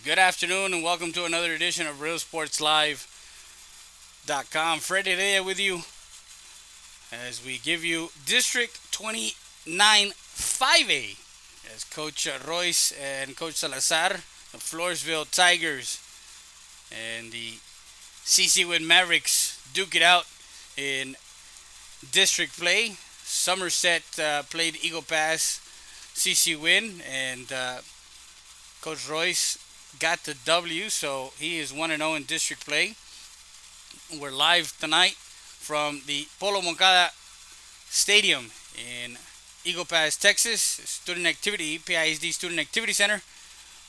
Good afternoon and welcome to another edition of RealSportsLive.com. Fred today with you as we give you District 29 5A as Coach Royce and Coach Salazar, the Floresville Tigers and the Winn Mavericks duke it out in district play. Somerset played Eagle Pass Winn and Coach Royce got the W, so he is 1-0 in district play. We're live tonight from the Polo Moncada Stadium in Eagle Pass, Texas, Student Activity, PISD Student Activity Center.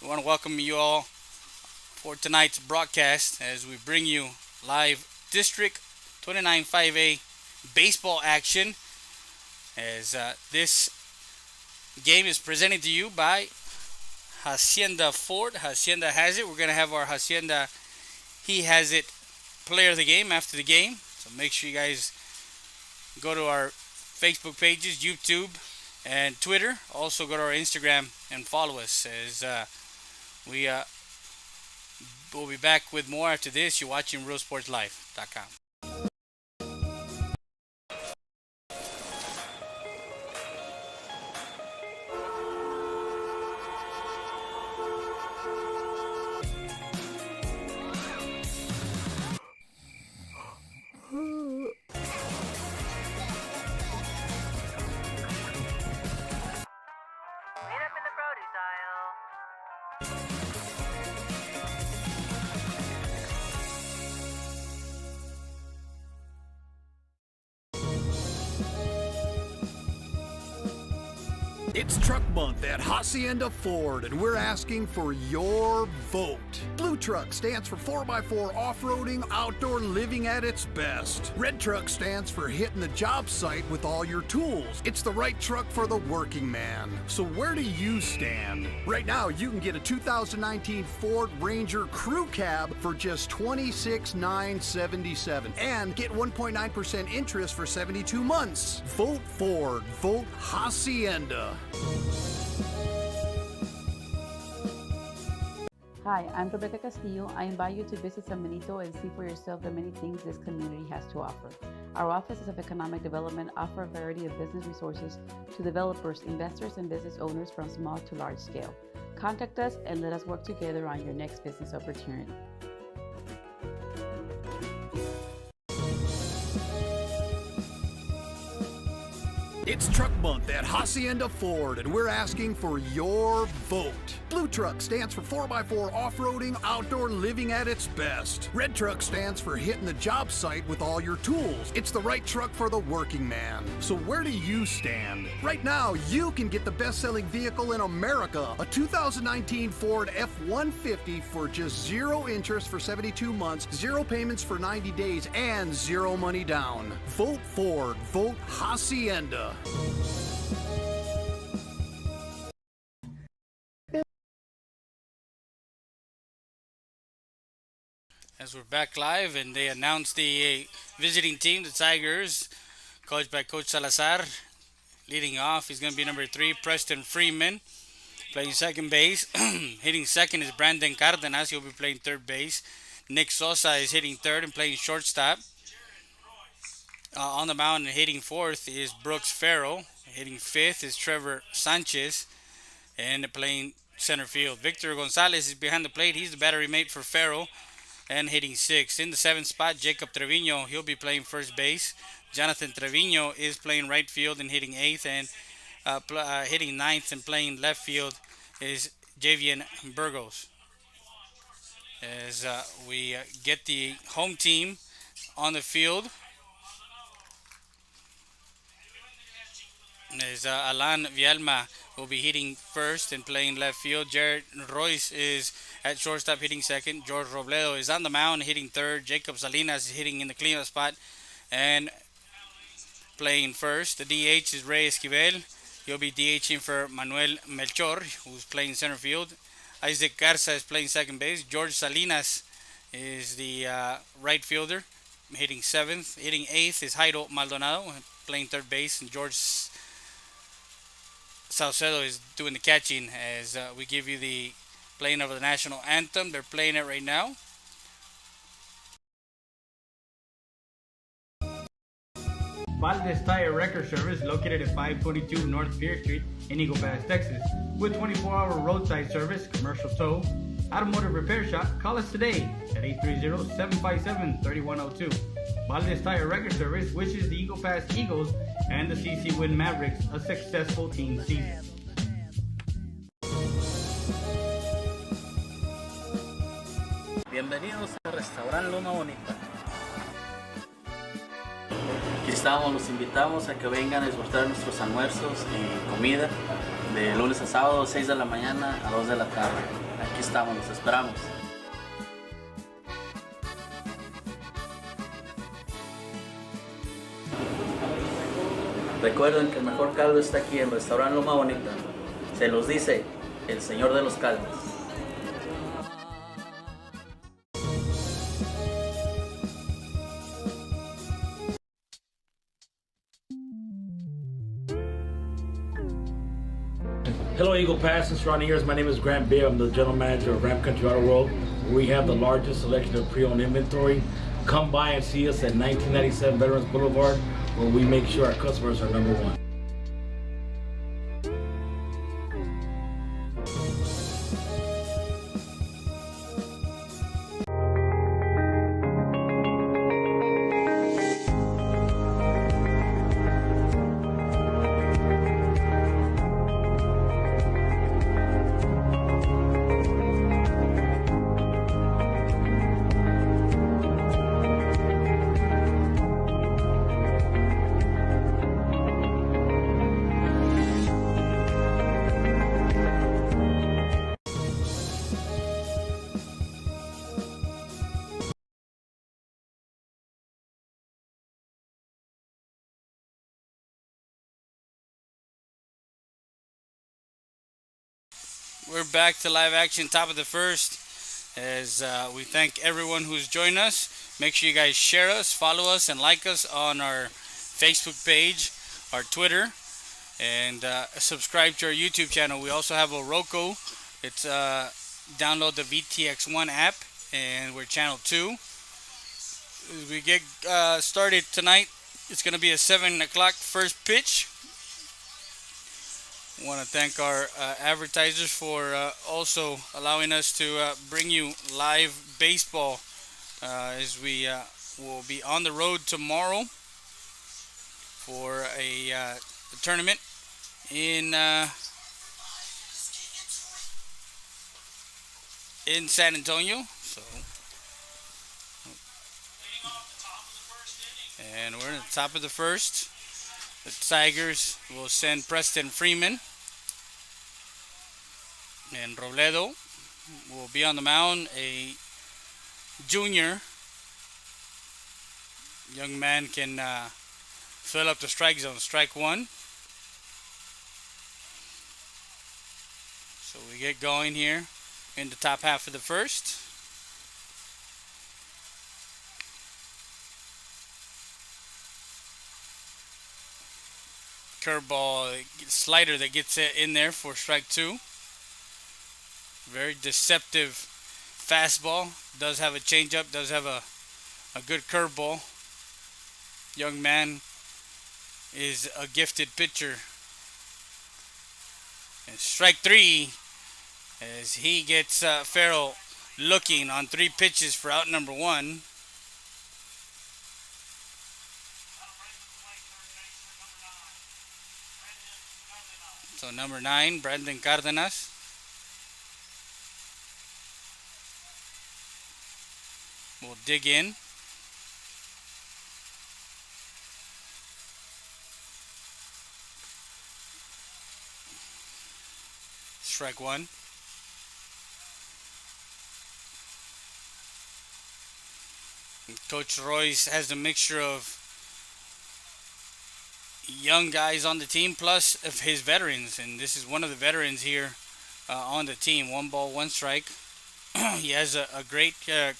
We want to welcome you all for tonight's broadcast as we bring you live District 29 5A baseball action as this game is presented to you by Hacienda Ford. Hacienda has it. We're going to have our Hacienda He Has It player of the game after the game. So make sure you guys go to our Facebook pages, YouTube, and Twitter. Also go to our Instagram and follow us as we'll be back with more after this. You're watching RealSportsLive.com. Meet up in the produce aisle. It's Truck Month at Hacienda Ford, and we're asking for your vote. Blue Truck stands for 4x4 off-roading, outdoor living at its best. Red Truck stands for hitting the job site with all your tools. It's the right truck for the working man. So where do you stand? Right now, you can get a 2019 Ford Ranger Crew Cab for just $26,977 and get 1.9% interest for 72 months. Vote Ford. Vote Hacienda. Hi, I'm Rebecca Castillo. I invite you to visit San Benito and see for yourself the many things this community has to offer. Our offices of economic development offer a variety of business resources to developers, investors, and business owners from small to large scale. Contact us and let us work together on your next business opportunity. It's Truck Month at Hacienda Ford, and we're asking for your vote. Blue Truck stands for 4x4 off-roading, outdoor living at its best. Red Truck stands for hitting the job site with all your tools. It's the right truck for the working man. So where do you stand? Right now, you can get the best-selling vehicle in America, a 2019 Ford F-150 for just 0 interest for 72 months, 0 payments for 90 days, and 0 money down. Vote Ford. Vote Hacienda. As we're back live and they announced the visiting team, the Tigers, coached by Coach Salazar. Leading off is going to be number 3, Preston Freeman, playing second base. Hitting second is Brandon Cardenas. He'll be playing third base. Nick Sosa is hitting third and playing shortstop. On the mound and hitting fourth is Brooks Farrell. Hitting fifth is Trevor Sanchez and playing center field. Victor Gonzalez is behind the plate. He's the battery mate for Farrell and hitting sixth. In the seventh spot, Jacob Trevino. He'll be playing first base. Jonathan Trevino is playing right field and hitting eighth, and hitting ninth and playing left field is Javian Burgos. As we get the home team on the field, is Alan Vialma will be hitting first and playing left field. Jared Royce is at shortstop hitting second. George Robledo is on the mound hitting third. Jacob Salinas is hitting in the cleanup spot and playing first. The DH is Ray Esquivel. He'll be DHing for Manuel Melchor, who's playing center field. Isaac Garza is playing second base. George Salinas is the right fielder, hitting seventh. Hitting eighth is Jairo Maldonado, playing third base. And George Saucedo is doing the catching as we give you the playing of the national anthem. They're playing it right now. Valdez Tire Record Service, located at 522 North Pierce Street in Eagle Pass, Texas. With 24-hour roadside service, commercial tow, automotive repair shop, call us today at 830-757-3102. Valdez Tire Record Service wishes the Eagle Pass Eagles and the CC Winn Mavericks a successful team season. Bienvenidos al restaurante Loma Bonita. Aquí estamos, los invitamos a que vengan a disfrutar nuestros almuerzos y comida de lunes a sábado, 6 de la mañana a 2 de la tarde. Aquí estamos, los esperamos. Recuerden que el mejor caldo está aquí en el restaurante Loma Bonita. Se los dice el señor de los caldos. Hello Eagle Pass and surrounding areas. My name is Grant Beer. I'm the general manager of Ram Country Auto World. We have the largest selection of pre-owned inventory. Come by and see us at 1997 Veterans Boulevard, where we make sure our customers are number one. We're back to live action, top of the first, as we thank everyone who's joined us. Make sure you guys share us, follow us, and like us on our Facebook page, our Twitter, and subscribe to our YouTube channel. We also have a Roku. It's download the VTX1 app, and we're channel 2. As we get started tonight, it's going to be a 7 o'clock first pitch. I want to thank our advertisers for also allowing us to bring you live baseball as we will be on the road tomorrow for a tournament in San Antonio. And we're at the top of the first. The Tigers will send Preston Freeman. And Robledo will be on the mound, a junior. Young man can fill up the strike zone. Strike one. So we get going here in the top half of the first. Curveball, slider that gets in there for strike two. Very deceptive fastball. Does have a changeup. Does have a good curveball. Young man is a gifted pitcher. And strike three as he gets Farrell looking on 3 pitches for out number 1. So number 9, Brandon Cardenas. We'll dig in. Strike one. And Coach Royce has a mixture of young guys on the team plus of his veterans, and this is one of the veterans here on the team. 1 ball, 1 strike. He has a great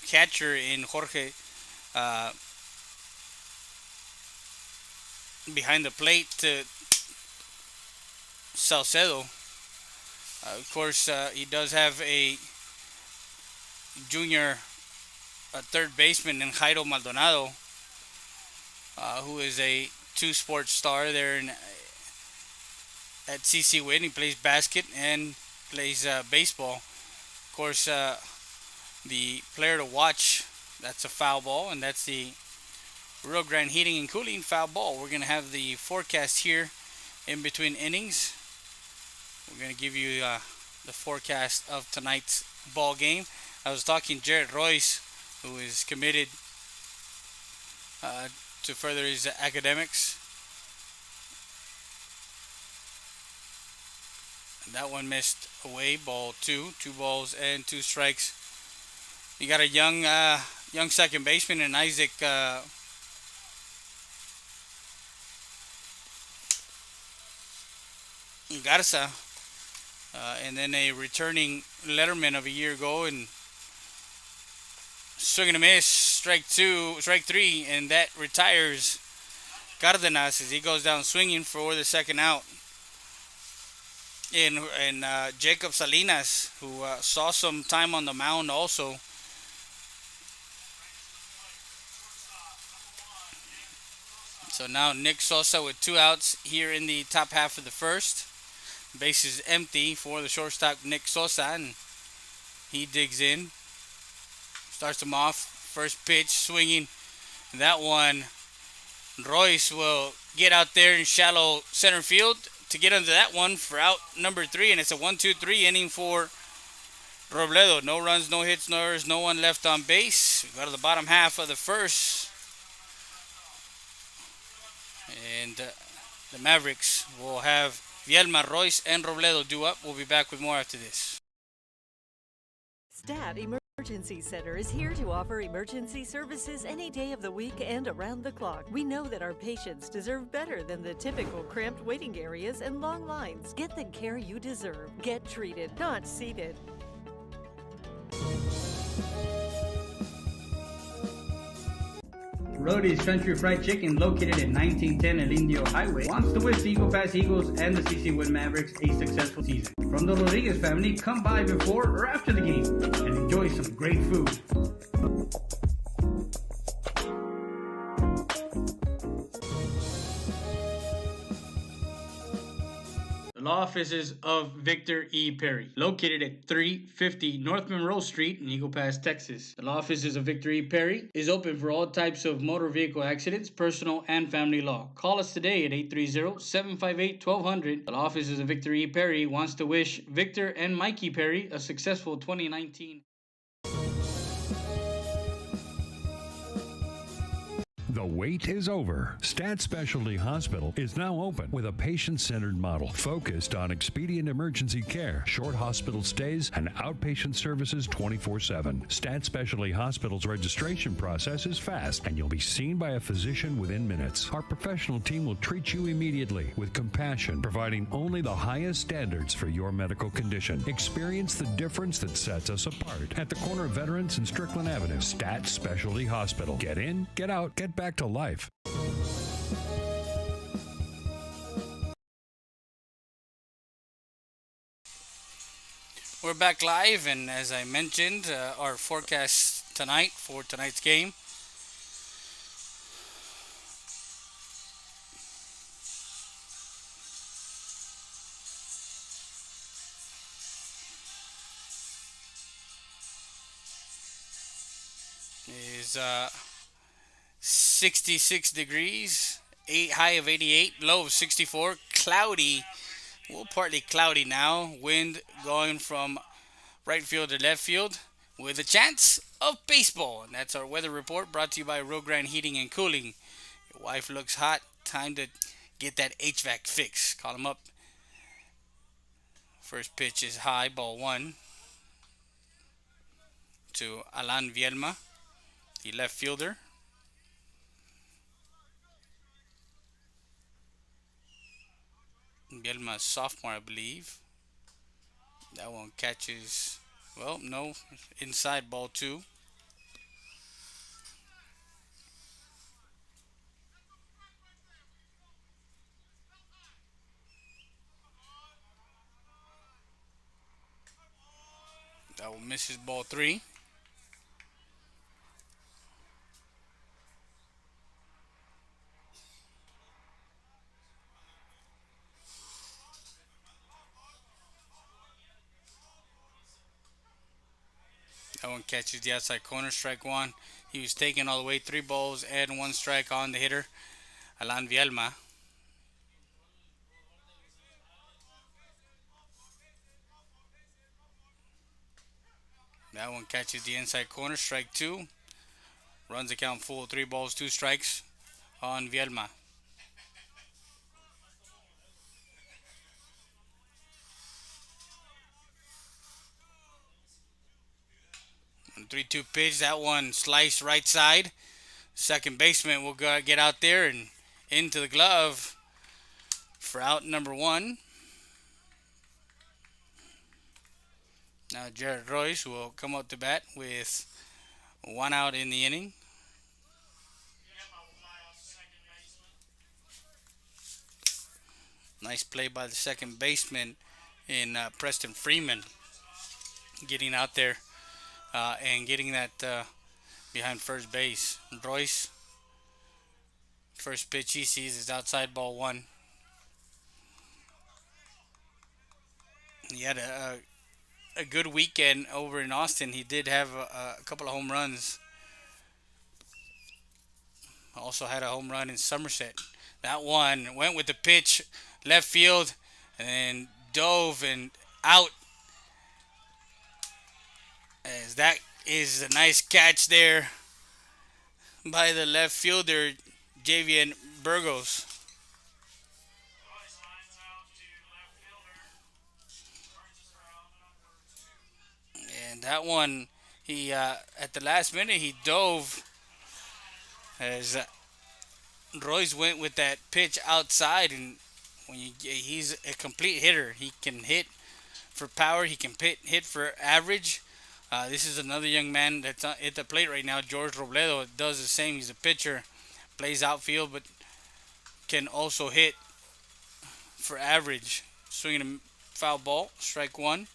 catcher in Jorge behind the plate to Salcedo. Of course, he does have a junior third baseman in Jairo Maldonado, who is a two-sport star there at CC Winn. He plays basket and plays baseball. Of course, the player to watch, that's a foul ball, and that's the Rio Grande Heating and Cooling foul ball. We're going to have the forecast here in between innings. We're going to give you the forecast of tonight's ball game. I was talking to Jared Royce, who is committed to further his academics. And that one missed away, ball two. 2 balls and 2 strikes. You got a young second baseman in Isaac Garza, and then a returning letterman of a year ago, and swing and a miss, strike 3, and that retires Cardenas as he goes down swinging for the second out. And Jacob Salinas, who saw some time on the mound also. So now Nick Sosa with 2 outs here in the top half of the first. Base is empty for the shortstop Nick Sosa, and he digs in. Starts him off. First pitch, swinging. That one, Royce will get out there in shallow center field to get under that one for out number 3, and it's a 1-2-3 inning for Robledo. No runs, no hits, no errors, no one left on base. We go to the bottom half of the first, and the Mavericks will have Vielma, Royce, and Robledo due up. We'll be back with more after this. Stat Emergency Center is here to offer emergency services any day of the week and around the clock. We know that our patients deserve better than the typical cramped waiting areas and long lines. Get the care you deserve. Get treated, not seated. Rody's Country Fried Chicken, located at 1910 El Indio Highway, wants to wish the Eagle Pass Eagles and the CC Winn Mavericks a successful season. From the Rodriguez family, come by before or after the game and enjoy some great food. The law offices of Victor E. Perry, located at 350 North Monroe Street in Eagle Pass, Texas. The law offices of Victor E. Perry is open for all types of motor vehicle accidents, personal and family law. Call us today at 830-758-1200. The law offices of Victor E. Perry wants to wish Victor and Mikey Perry a successful 2019. The wait is over. Stat Specialty Hospital is now open with a patient-centered model focused on expedient emergency care, short hospital stays, and outpatient services 24/7. Stat Specialty Hospital's registration process is fast, and you'll be seen by a physician within minutes. Our professional team will treat you immediately with compassion, providing only the highest standards for your medical condition. Experience the difference that sets us apart at the corner of Veterans and Strickland Avenue. Stat Specialty Hospital. Get in, get out, get back to life. We're back live, and as I mentioned, our forecast tonight for tonight's game. Is 66 degrees, high of 88, low of 64, cloudy, well, partly cloudy now, wind going from right field to left field with a chance of baseball. And that's our weather report brought to you by Rio Grande Heating and Cooling. Your wife looks hot, time to get that HVAC fix. Call them up. First pitch is high, ball 1 to Alan Vielma, the left fielder. Vielma, sophomore, I believe. That one catches, well, no, inside, ball 2. That one misses, ball 3. one catches the outside corner, strike one. He was taken all the way, 3 balls and 1 strike on the hitter, Alan Vielma. That one catches the inside corner, strike 2. Runs the count full, 3 balls, 2 strikes on Vielma. And 3-2 pitch, that one sliced right side. Second baseman will get out there and into the glove for out number 1. Now Jared Royce will come up to bat with 1 out in the inning. Nice play by the second baseman in Preston Freeman, getting out there and getting that behind first base. Royce, first pitch he sees is outside, ball 1. He had a good weekend over in Austin. He did have a couple of home runs. Also had a home run in Somerset. That one went with the pitch, left field, and then dove and out. As that is a nice catch there by the left fielder, Javian Burgos. And that one, he at the last minute he dove as Royce went with that pitch outside, and when he's a complete hitter. He can hit for power. He can hit for average. This is another young man that's at the plate right now, George Robledo. Does the same. He's a pitcher, plays outfield, but can also hit for average. Swinging a foul ball, strike 1.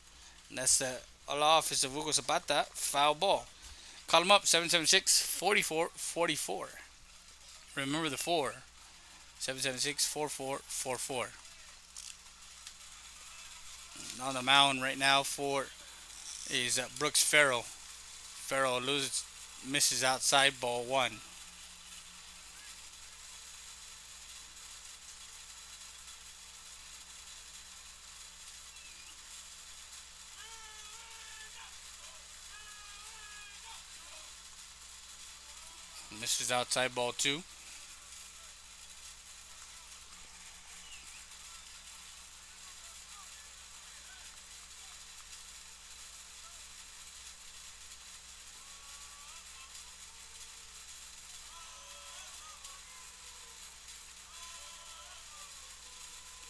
That's the law office of Hugo Zapata, foul ball. Call him up, 776-4444. Remember the 4. 776-4444. On the mound right now is Brooks Farrell. Farrell misses outside, ball 1. Misses outside, ball 2.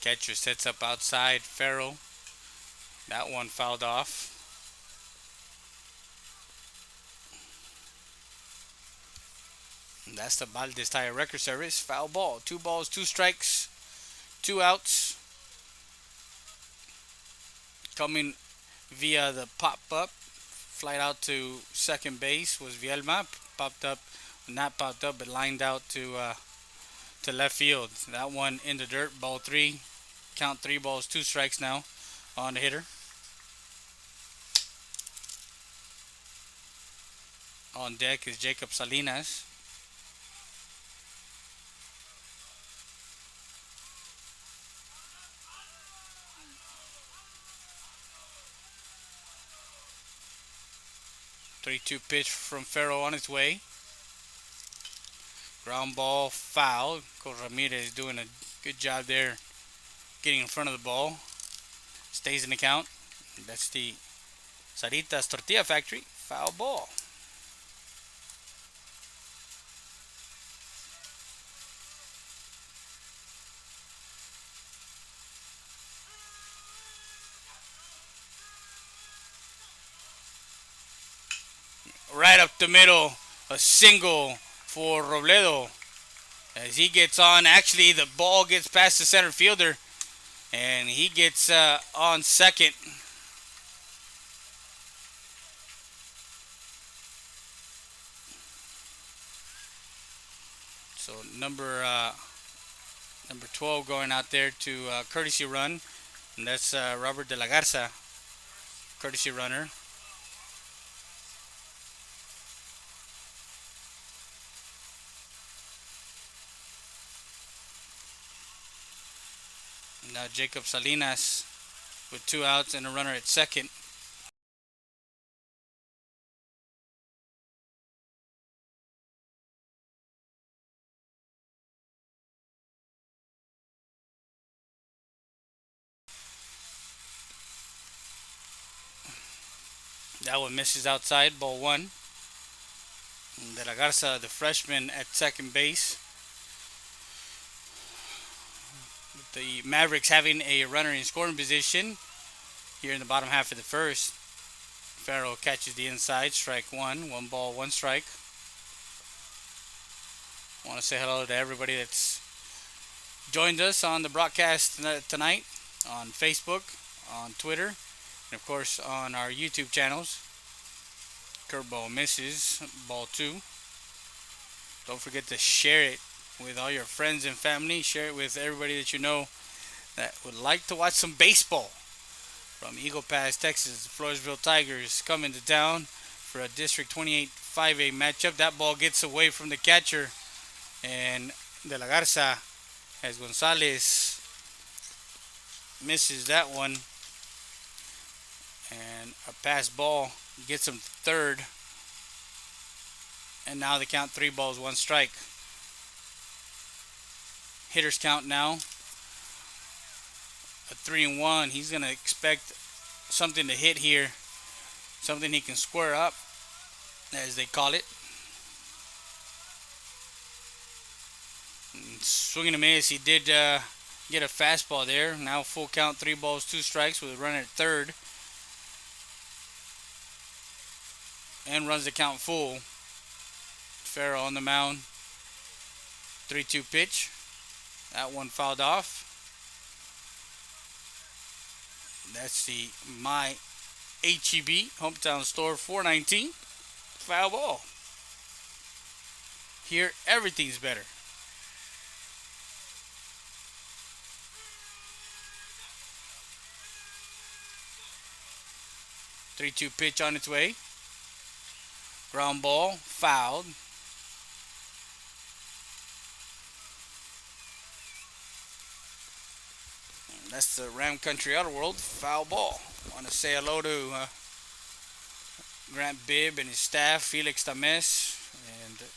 Catcher sets up outside, Farrell. That one fouled off. And that's the Valdez Tire Record Service. Foul ball. 2 balls, 2 strikes, 2 outs. Coming via the pop-up. Flight out to second base was Vielma. Not popped up, but lined out to left field. That one in the dirt, ball 3. Count 3 balls, 2 strikes now on the hitter. On deck is Jacob Salinas. Three-two pitch from Farrell on its way. Ground ball, foul. Coach Ramirez doing a good job there getting in front of the ball. Stays in the count. That's the Sarita's Tortilla Factory. Foul ball. Right up the middle, a single for Robledo. As he gets on, actually the ball gets past the center fielder, and he gets on second. So number 12 going out there to courtesy run, and that's Robert De La Garza, courtesy runner. Jacob Salinas with 2 outs and a runner at second. That one misses outside, ball 1. De la Garza, the freshman, at second base. With the Mavericks having a runner in scoring position here in the bottom half of the first. Farrell catches the inside, strike 1. 1 ball, 1 strike. I want to say hello to everybody that's joined us on the broadcast tonight on Facebook, on Twitter, and of course on our YouTube channels. Curveball misses, ball 2. Don't forget to share it with all your friends and family. Share it with everybody that you know that would like to watch some baseball. From Eagle Pass, Texas, the Floresville Tigers coming to town for a District 28 5A matchup. That ball gets away from the catcher, and De La Garza, as Gonzalez misses that one. And a pass ball gets him third. And now the count 3 balls, 1 strike. Hitters count now a 3-1. He's going to expect something to hit here. Something he can square up, as they call it. And swinging a miss. He did get a fastball there. Now full count, 3 balls, 2 strikes with a runner at third. And runs the count full. Farrell on the mound. 3-2 pitch. That one fouled off. That's the My HEB Hometown Store 419. Foul ball. Here, everything's better. Three-two pitch on its way. Ground ball, fouled. And that's the Ram Country Auto World foul ball. Want to say hello to Grant Bibb and his staff, Felix Tames, and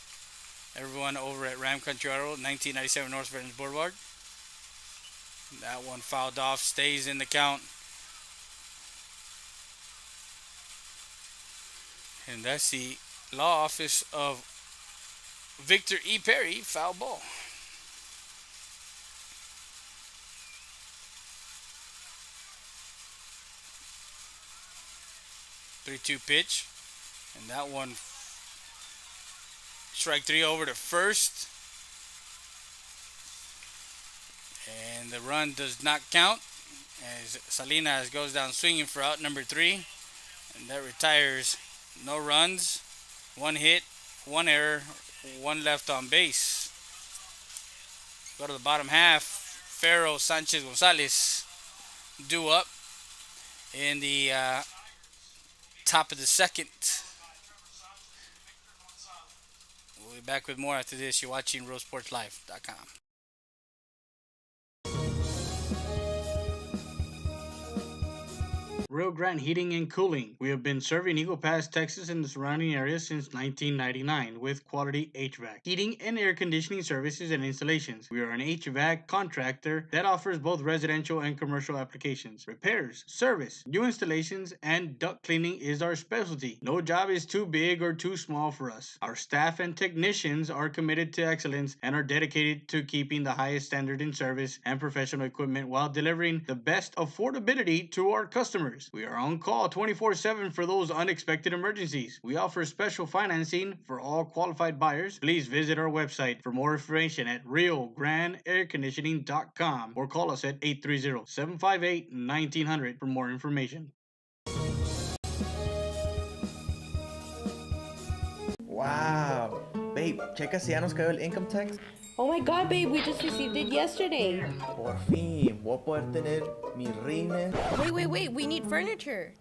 everyone over at Ram Country Auto World, 1997 North Veterans Boulevard. That one fouled off, stays in the count. And that's the law office of Victor E. Perry, foul ball. Three-two pitch. And that one, strike 3 over to first. And the run does not count as Salinas goes down swinging for out number 3. And that retires. No runs, 1 hit, 1 error, 1 left on base. Go to the bottom half. Farrell, Sanchez, Gonzalez due up in the top of the second. We'll be back with more after this. You're watching RoadSportsLive.com. Rio Grande Heating and Cooling. We have been serving Eagle Pass, Texas and the surrounding area since 1999 with quality HVAC, heating and air conditioning services and installations. We are an HVAC contractor that offers both residential and commercial applications. Repairs, service, new installations, and duct cleaning is our specialty. No job is too big or too small for us. Our staff and technicians are committed to excellence and are dedicated to keeping the highest standard in service and professional equipment while delivering the best affordability to our customers. We are on call 24/7 for those unexpected emergencies. We offer special financing for all qualified buyers. Please visit our website for more information at RioGrandeAirConditioning.com or call us at 830-758-1900 for more information. Wow. Babe, checa si ya nos cayó el income tax. Oh my god, babe, we just received it yesterday. Por fin, voy a poder tener mis rines. Wait, we need furniture.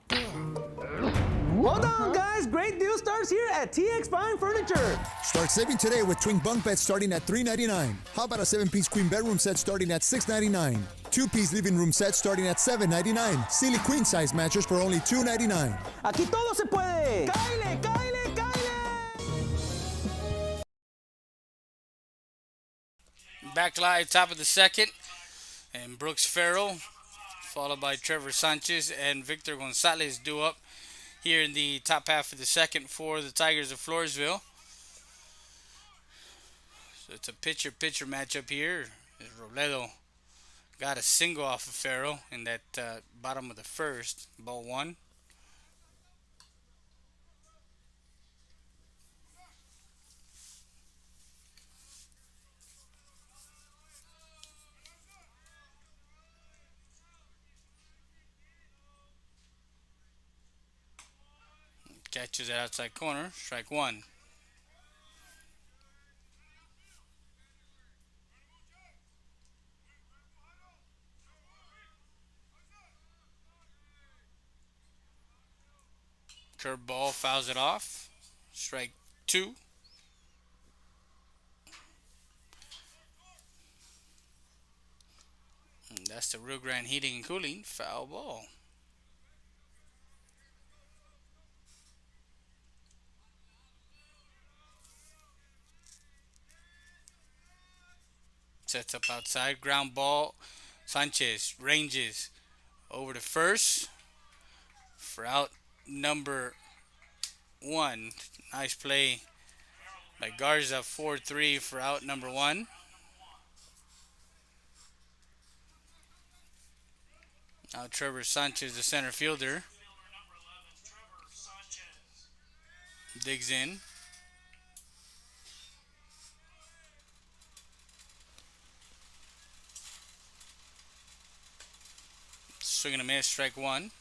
Hold on, guys. Great deal starts here at TX Fine Furniture. Start saving today with twin bunk beds starting at $399. How about a 7-piece queen bedroom set starting at $699? 2-piece living room set starting at $799. Silly queen size mattress for only $299. Aquí todo se puede. ¡Cáile, cáile, cáile! Back live, top of the second. And Brooks Farrell, followed by Trevor Sanchez and Victor Gonzalez due up here in the top half of the second for the Tigers of Floresville. So it's a pitcher-pitcher matchup here. Robledo got a single off of Farrell in that bottom of the first, ball one. Catches it outside corner, strike one. Curveball fouls it off, strike two. And that's the Rio Grande Heating and Cooling foul ball. Sets up outside, ground ball. Sanchez ranges over to first for out number one. Nice play by Garza, 4-3 for out number one. Now Trevor Sanchez, the center fielder, digs in. Swing and a miss, strike one.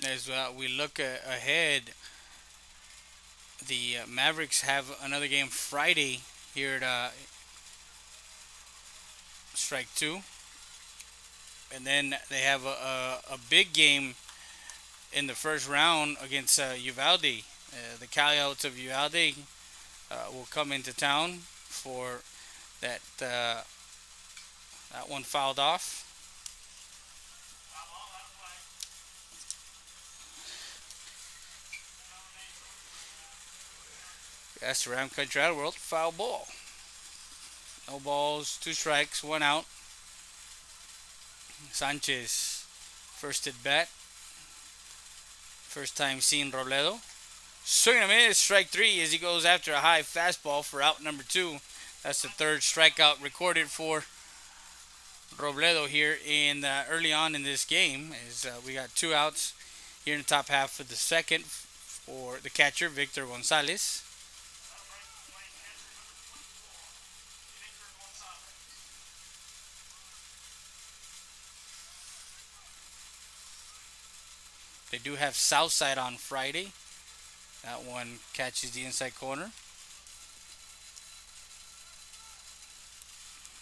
As we look ahead, the Mavericks have another game Friday here at strike two. And then they have a big game in the first round against Uvalde. The Coyotes of Uvalde will come into town for that. That one fouled off. That's the Ram Country Auto World foul ball. No balls, 2 strikes, 1 out. Sanchez, first at bat. First time seeing Robledo. Swing and a miss, strike 3 as he goes after a high fastball for out number 2. That's the 3rd strikeout recorded for Robledo here in early on in this game. As we got 2 outs here in the top half of the second for the catcher Victor Gonzalez. They do have Southside on Friday. That one catches the inside corner.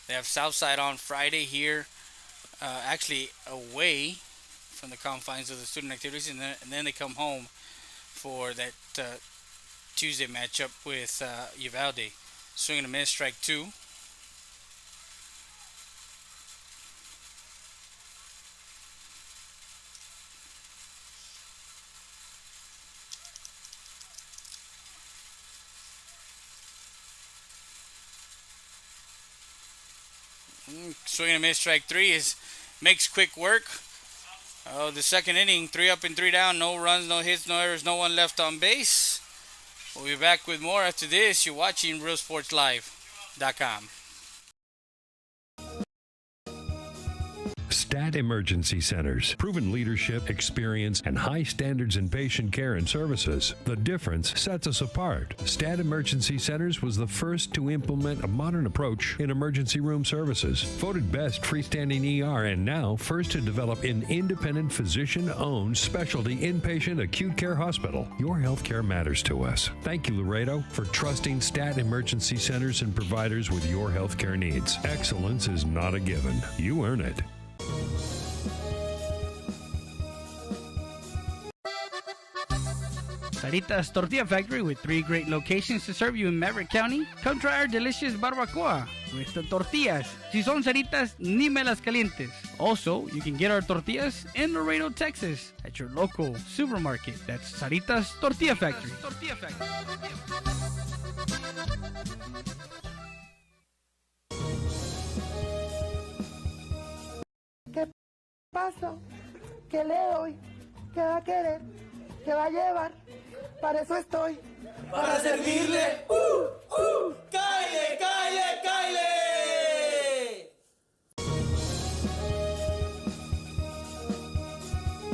They have Southside on Friday here, actually away from the confines of the student activities, and then they come home for that Tuesday matchup with Uvalde. Swing and a miss, strike 2. Swing and a miss, strike 3 makes quick work. The second inning, 3 up and 3 down, no runs, no hits, no errors, no one left on base. We'll be back with more after this. You're watching RealSportsLive.com. Stat Emergency Centers. Proven leadership, experience, and high standards in patient care and services. The difference sets us apart. Stat Emergency Centers was the first to implement a modern approach in emergency room services. Voted best freestanding ER and now first to develop an independent physician-owned specialty inpatient acute care hospital. Your healthcare matters to us. Thank you, Laredo, for trusting Stat Emergency Centers and providers with your healthcare needs. Excellence is not a given. You earn it. Sarita's Tortilla Factory, with 3 great locations to serve you in Maverick County. Come try our delicious barbacoa with the tortillas. Si son Saritas, ni me las calientes. Also, you can get our tortillas in Laredo, Texas at your local supermarket. That's Sarita's Tortilla Factory. ¿Qué pasó? ¿Qué le doy? ¿Qué va a querer? ¿Qué va a llevar? Para eso estoy. Para servirle. ¡Cáile, cáile, cáile!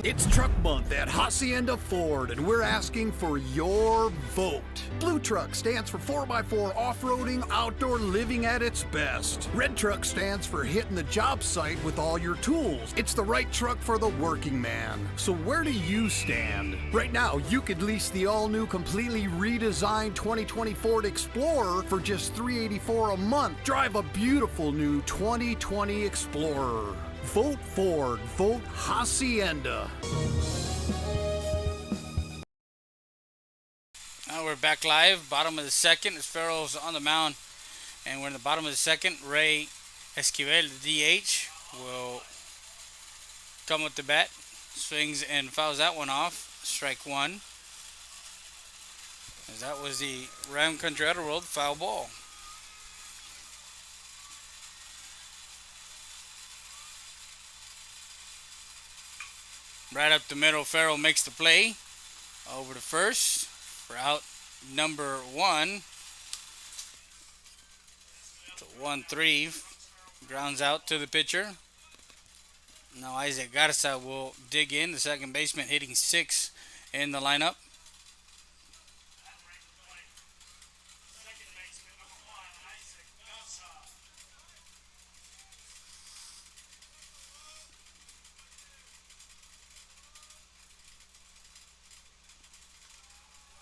It's Truck Month at Hacienda Ford, and we're asking for your vote. Blue Truck stands for 4x4 off-roading, outdoor living at its best. Red Truck stands for hitting the job site with all your tools. It's the right truck for the working man. So where do you stand? Right now, you could lease the all-new, completely redesigned 2020 Ford Explorer for just $384 a month. Drive a beautiful new 2020 Explorer. Vote Ford. Vote Hacienda. Now we're back live, bottom of the second, as Farrell's on the mound. And we're in the bottom of the second. Ray Esquivel, the DH, will come with the bat. Swings and fouls that one off. Strike one. As that was the Ram Country Outer World foul ball. Right up the middle, Farrell makes the play. Over to first for out number 1. So 1-3. Grounds out to the pitcher. Now Isaac Garza will dig in. The second baseman hitting 6 in the lineup.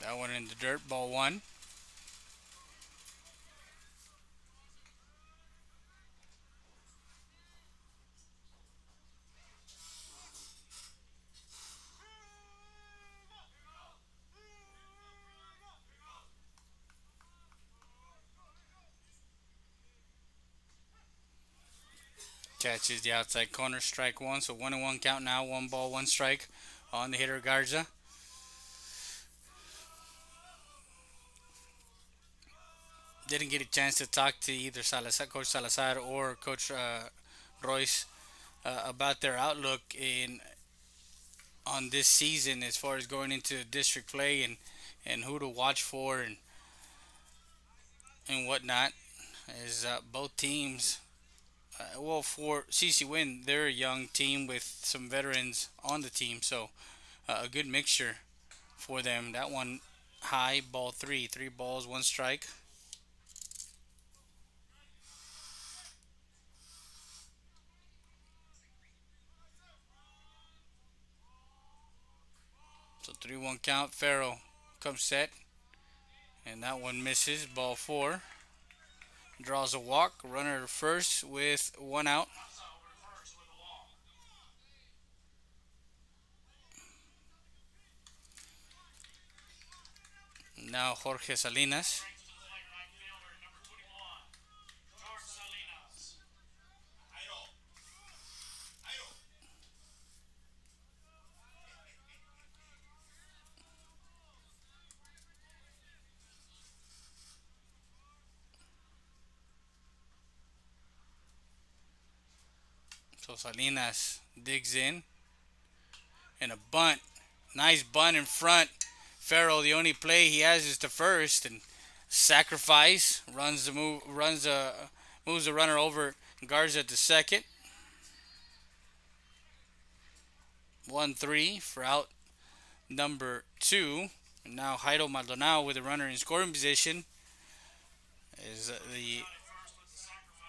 That one in the dirt, ball 1. Catches the outside corner, strike 1. So 1-1 count now. 1 ball, 1 strike on the hitter Garza. Didn't get a chance to talk to either Salazar, Coach Salazar or Coach Royce about their outlook on this season as far as going into district play and who to watch for and whatnot. As both teams, for CC Winn, they're a young team with some veterans on the team, so a good mixture for them. That one high, ball 3. 3 balls, 1 strike. So 3-1 count. Farrell comes set. And that one misses. Ball 4. Draws a walk. Runner to first with 1 out. Now Jorge Salinas. So Salinas digs in. And a bunt. Nice bunt in front. Farrell, the only play he has is to first. And sacrifice. Moves the runner over. Garza to second. 1-3 for out number 2. And now Jairo Maldonado with a runner in scoring position. As the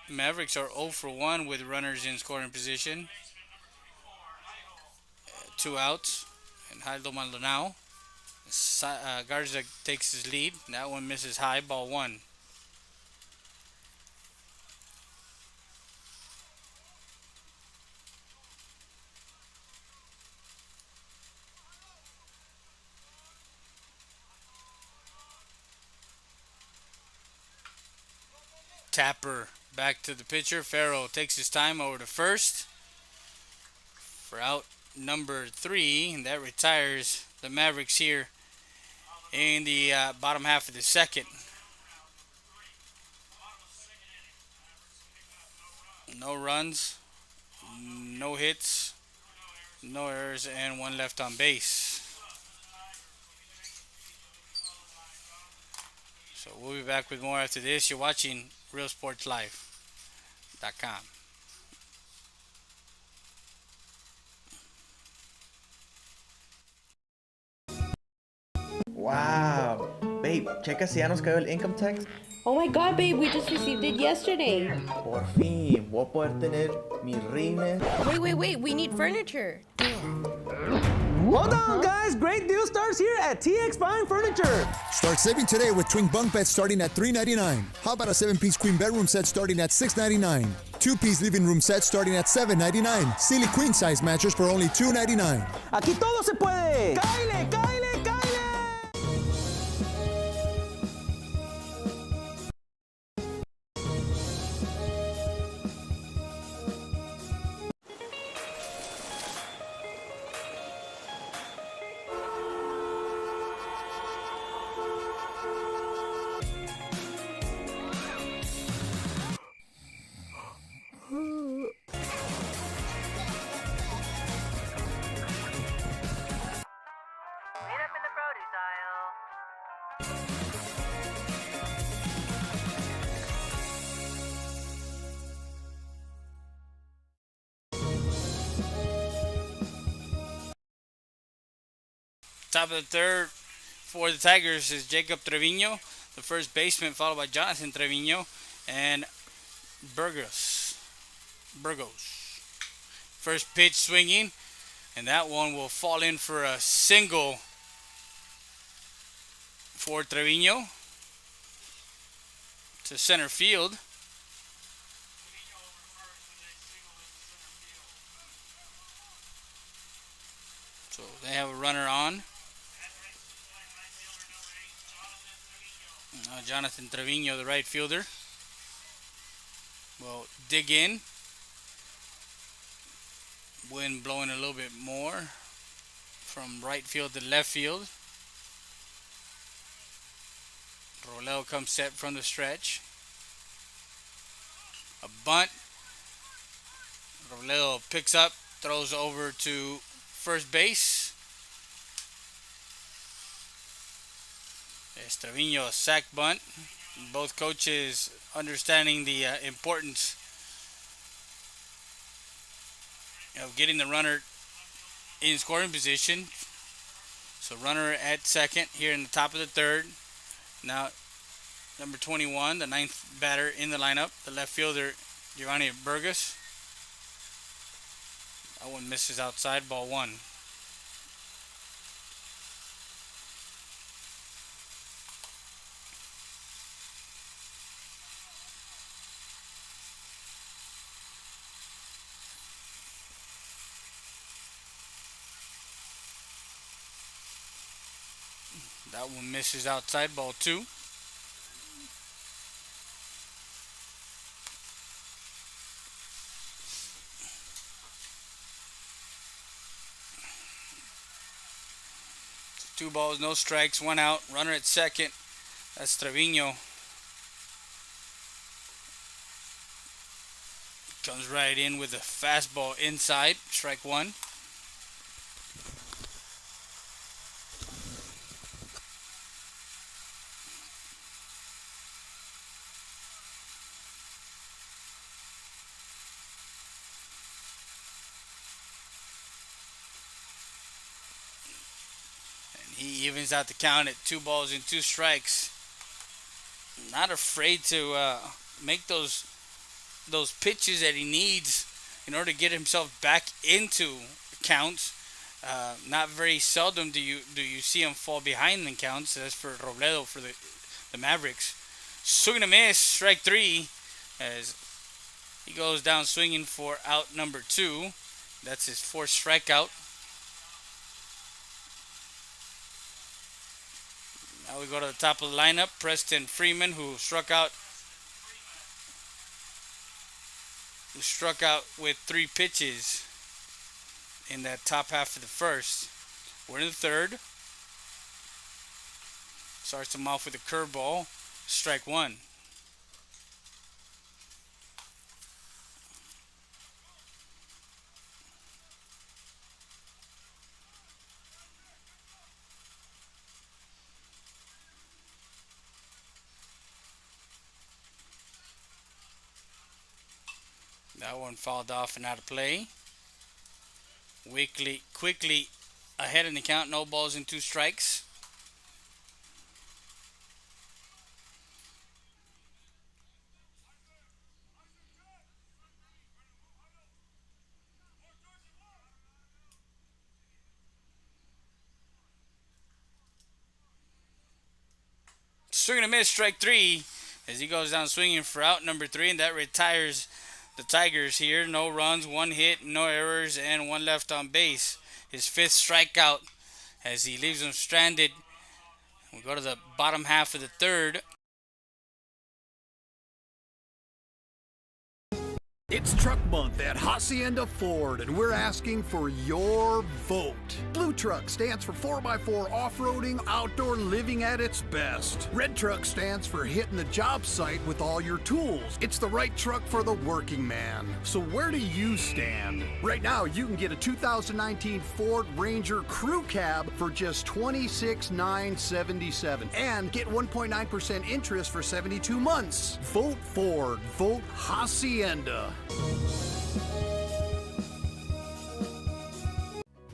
Mavericks are 0 for 1 with runners in scoring position. 2 outs. And Jairo Maldonado. Garza takes his lead. That one misses high, ball 1. Tapper back to the pitcher. Farrell takes his time over to first for out number 3, and that retires the Mavericks here in the bottom half of the second. No runs, no hits, no errors, and 1 left on base. So we'll be back with more after this. You're watching RealSportsLive.com. Wow. Babe, checa si ya nos cayó el income tax. Oh my god, babe, we just received it yesterday. Por fin, voy a poder tener mi rines. Wait, we need furniture. Hold on, guys. Great deal starts here at TX Fine Furniture. Start saving today with twin bunk beds starting at $399. How about a 7-piece queen bedroom set starting at $699? 2-piece living room set starting at $799. Silly queen size mattress for only $299. Aquí todo se puede. ¡Cáile, cáile! Meet up in the produce aisle. Top of the third for the Tigers is Jacob Trevino, the first baseman, followed by Jonathan Trevino and Burgos. First pitch swinging, and that one will fall in for a single for Trevino to center field. So they have a runner on. Jonathan Trevino, the right fielder, will dig in. Wind blowing a little bit more from right field to left field. Rolel comes set from the stretch. A bunt. Rolel picks up, throws over to first base. There's Trevino, a sac bunt. Both coaches understanding the importance of getting the runner in scoring position. So runner at second here in the top of the third. Now number 21, the ninth batter in the lineup, the left fielder Giovanni Burgos. That one misses outside, ball 1. That one misses outside, ball 2. So 2 balls, no strikes, 1 out. Runner at second. That's Trevino. Comes right in with a fastball inside, strike 1. He evens out the count at 2 balls and 2 strikes. Not afraid to make those pitches that he needs in order to get himself back into counts. Not very seldom do you see him fall behind in counts. That's for Robledo for the Mavericks. Swing and a miss, strike 3, as he goes down swinging for out number 2. That's his 4th strikeout. Now we go to the top of the lineup. Preston Freeman, who struck out who struck out with 3 pitches in that top half of the first. We're in the third. Starts him off with a curveball. Strike 1. That one fouled off and out of play. Quickly ahead in the count. No balls and 2 strikes. Swing and a miss, strike 3, as he goes down swinging for out number 3, and that retires the Tigers here. No runs, 1 hit, no errors, and 1 left on base. His 5th strikeout as he leaves them stranded. We go to the bottom half of the third. It's Truck Month at Hacienda Ford, and we're asking for your vote. Blue Truck stands for 4x4 off-roading, outdoor living at its best. Red Truck stands for hitting the job site with all your tools. It's the right truck for the working man. So where do you stand? Right now, you can get a 2019 Ford Ranger Crew Cab for just $26,977 and get 1.9% interest for 72 months. Vote Ford. Vote Hacienda.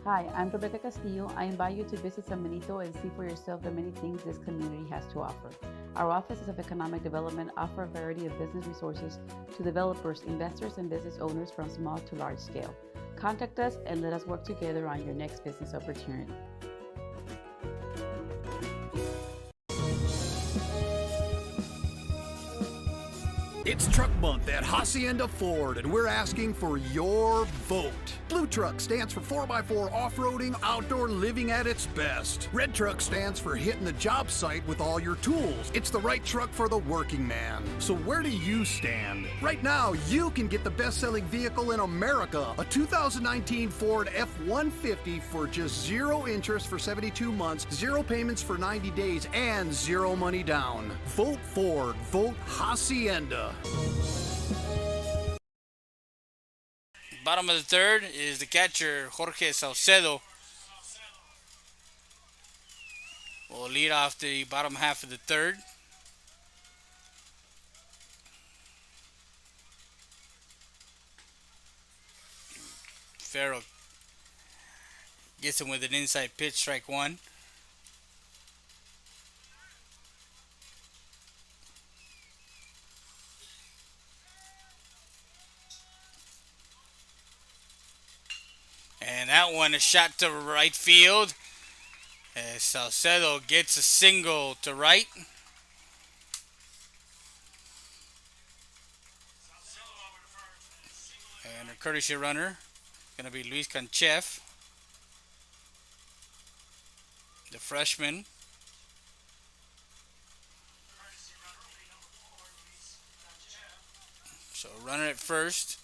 Hi, I'm Rebecca Castillo. I invite you to visit San Benito and see for yourself the many things this community has to offer. Our offices of economic development offer a variety of business resources to developers, investors, and business owners from small to large scale. Contact us and let us work together on your next business opportunity. It's Truck Month at Hacienda Ford, and we're asking for your vote. Blue Truck stands for 4x4 off-roading, outdoor living at its best. Red Truck stands for hitting the job site with all your tools. It's the right truck for the working man. So where do you stand? Right now, you can get the best-selling vehicle in America, a 2019 Ford F-150 for just 0 interest for 72 months, 0 payments for 90 days, and 0 money down. Vote Ford. Vote Hacienda. Bottom of the third is the catcher, Jorge Saucedo. Will lead off the bottom half of the third. Farrell gets him with an inside pitch, strike 1. And that one is shot to right field as Saucedo gets a single to right. And a courtesy runner going to be Luis Canchef, the freshman. So runner at first.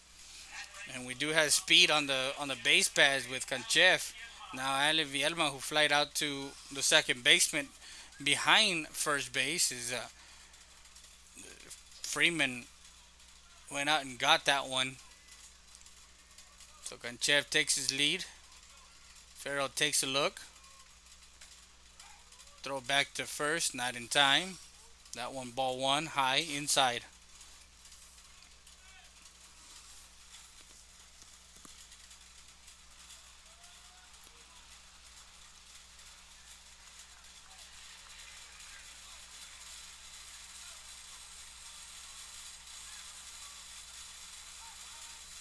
And we do have speed on the base pads with Canchef. Now Ale Vielma, who flied out to the second basement behind first base, is Freeman went out and got that one. So Canchef takes his lead. Farrell takes a look. Throw back to first, not in time. That one, ball 1, high, inside.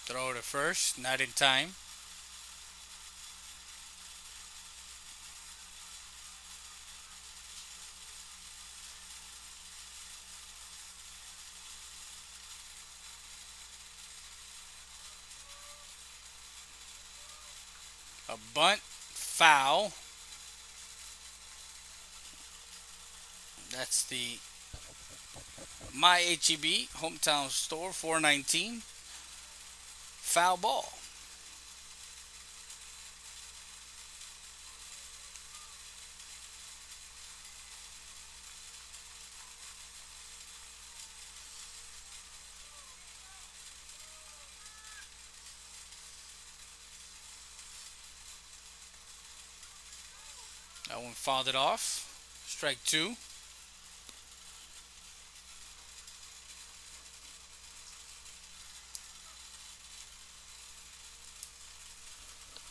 Throw to first, not in time. A bunt, foul. That's the My HEB hometown store, 419. foul ball. That one fouled it off. Strike two.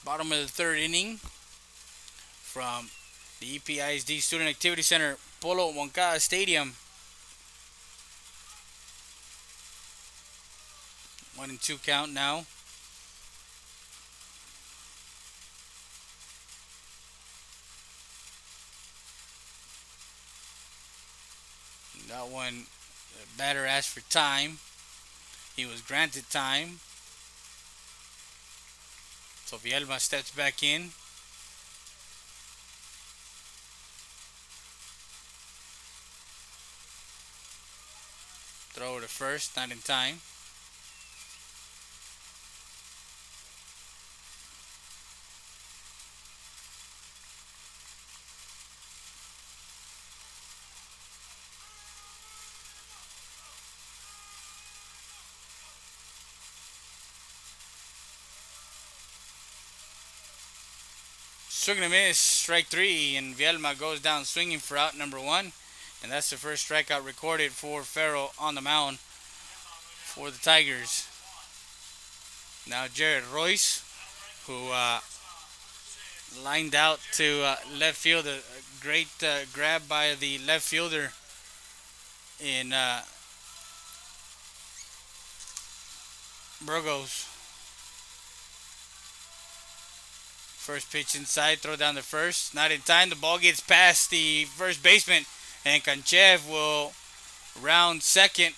Bottom of the third inning from the EPISD Student Activity Center, Polo Moncada Stadium. 1-2 count now. That one, the batter asked for time. He was granted time. So Vielma steps back in. Throw to first, not in time. Swing and a miss, strike three, and Vielma goes down swinging for out number one. And that's the first strikeout recorded for Farrell on the mound for the Tigers. Now Jared Royce, who lined out to left field. A great grab by the left fielder in Burgos. First pitch inside, throw down the first. Not in time. The ball gets past the first baseman, and Kanchev will round second.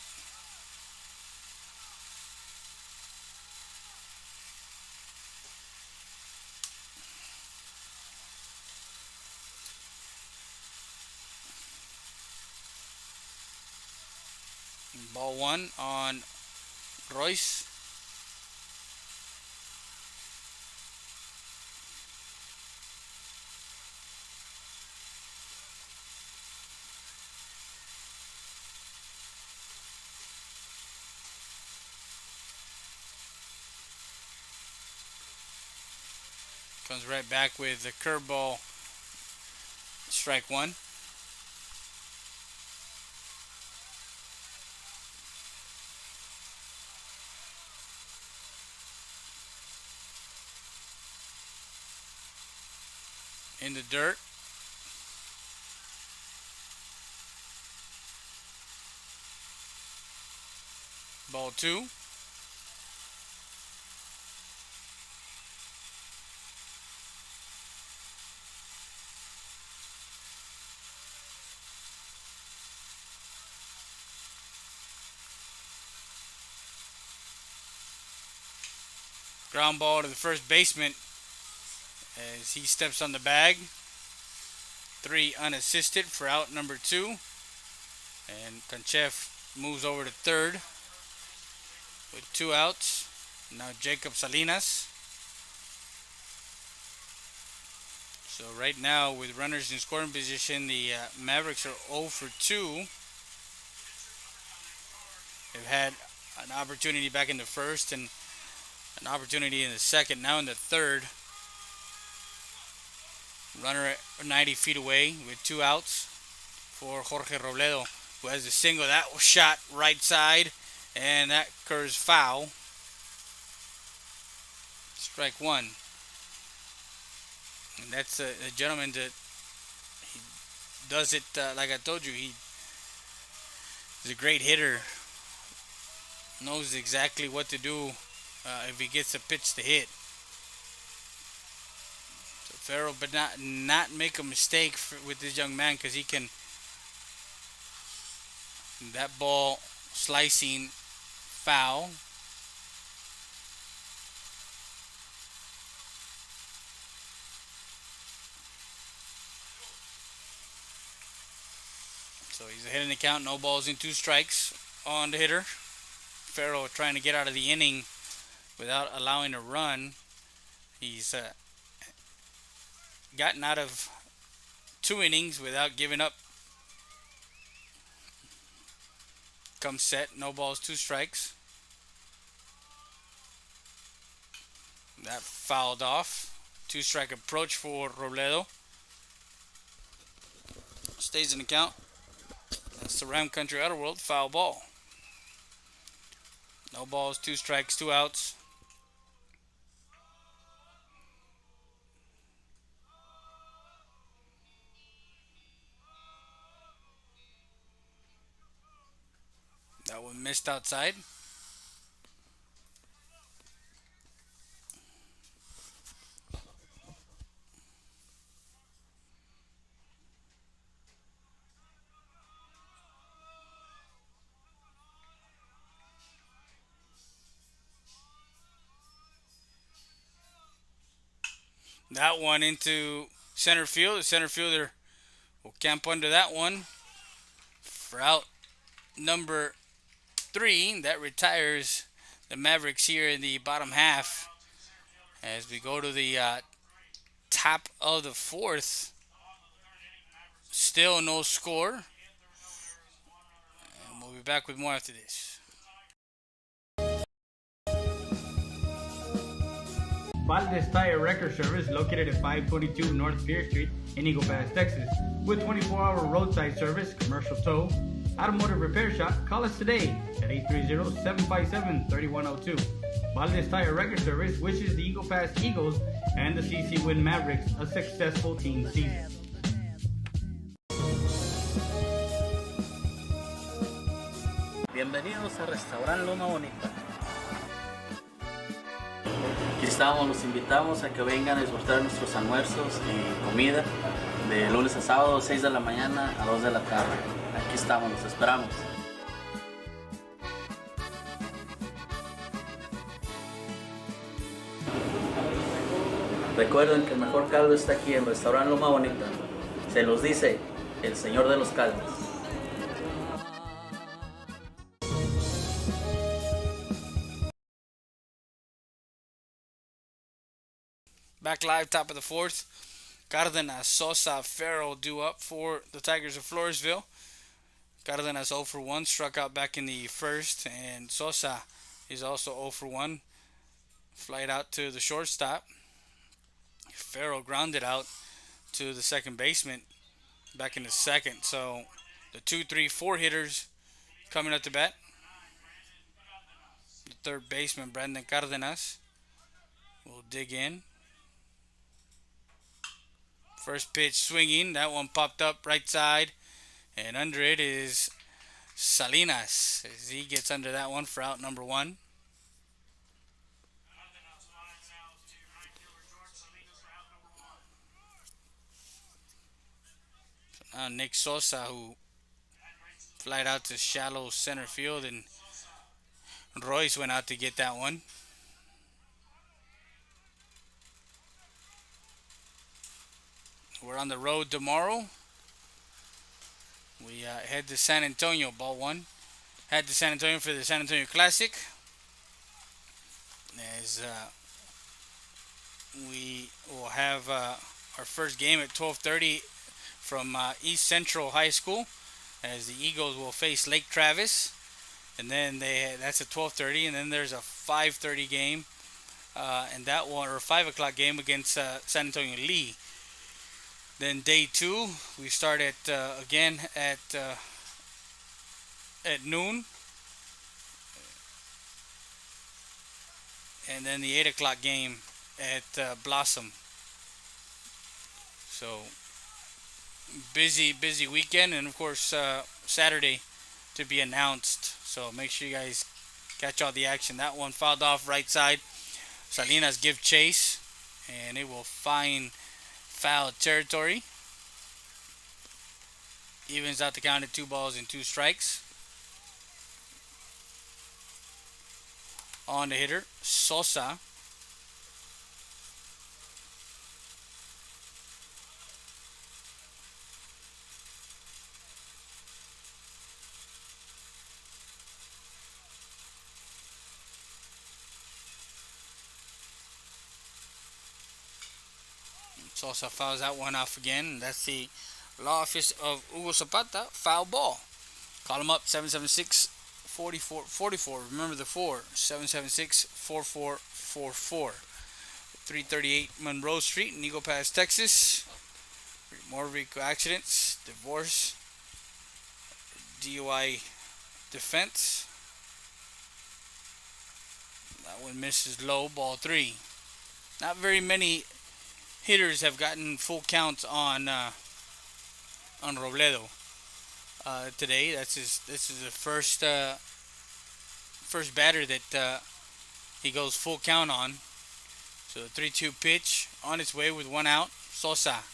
Ball one on Royce. Comes right back with the curveball. Strike one. In the dirt. Ball two. Ground ball to the first baseman as he steps on the bag. 3 unassisted for out number 2. And Kanchev moves over to third with 2 outs. Now Jacob Salinas. So right now with runners in scoring position, the Mavericks are 0 for 2. They've had an opportunity back in the first and an opportunity in the second, now in the third. Runner at 90 feet away with 2 outs for Jorge Robledo, who has a single. That was shot right side, and that occurs foul. Strike one. And that's a gentleman that he does it, like I told you, he's a great hitter. Knows exactly what to do if he gets a pitch to hit. So Farrell, but not make a mistake with this young man, because he can. That ball slicing foul. So he's ahead in the count. No balls and 2 strikes on the hitter. Farrell trying to get out of the inning without allowing a run. He's gotten out of 2 innings without giving up. Come set, no balls, 2 strikes. That fouled off. 2-strike approach for Robledo. Stays in the count. That's the Ram Country Outer World foul ball. No balls, 2 strikes, 2 outs. That one missed outside. That one into center field. The center fielder will camp under that one for out number 3. That retires the Mavericks here in the bottom half. As we go to the top of the 4th. Still no score. And we'll be back with more after this. Valdez Tire Record Service, located at 522 North Pierce Street in Eagle Pass, Texas. With 24-hour roadside service, commercial tow, automotive repair shop, call us today at 830-757-3102. Valdez Tire Record Service wishes the Eagle Pass Eagles and the CC Winn Mavericks a successful team season. Bienvenidos a Restaurant Loma Bonita. Aquí estamos, los invitamos a que vengan a disfrutar nuestros almuerzos y comida de lunes a sábado, 6 de la mañana a 2 de la tarde. Aquí estamos, los esperamos. Recuerden que el mejor caldo está aquí en Restaurant Loma Bonita. Se los dice el señor de los caldos. Back live, top of the 4th. Cardenas, Sosa, Farrell due up for the Tigers of Floresville. Cardenas 0 for 1, struck out back in the 1st, and Sosa is also 0 for 1. Flight out to the shortstop. Farrell grounded out to the second baseman back in the 2nd. So the 2, 3, 4 hitters coming up to bat. The third baseman, Brandon Cardenas, will dig in. First pitch swinging. That one popped up right side. And under it is Salinas, as he gets under that one for out number 1. So now Nick Sosa, who flied out to shallow center field, and Royce went out to get that one. We're on the road tomorrow. We head to San Antonio, ball 1. Head to San Antonio for the San Antonio Classic. As we will have our first game at 12:30 from East Central High School, as the Eagles will face Lake Travis. And then that's at 12:30, and then there's a 5:30 game, and that one, or 5 o'clock game against San Antonio Lee. Then day 2, we start at again at noon, and then the 8 o'clock game at Blossom. So busy weekend, and of course Saturday to be announced. So make sure you guys catch all the action. That one fouled off right side. Salinas give chase, and it will find foul territory. Evens out the count at 2 balls and 2 strikes. On the hitter, Sosa. Sosa fouls that one off again. And that's the law office of Hugo Zapata. Foul ball. Call him up 776-4444. Remember the 4. 776-4444. 338 Monroe Street in Eagle Pass, Texas. Motor vehicle accidents, divorce, DUI defense. That one misses low, ball 3. Not very many hitters have gotten full counts on Robledo today. This is the first batter that he goes full count on. So the 3-2 pitch on its way with one out. Sosa.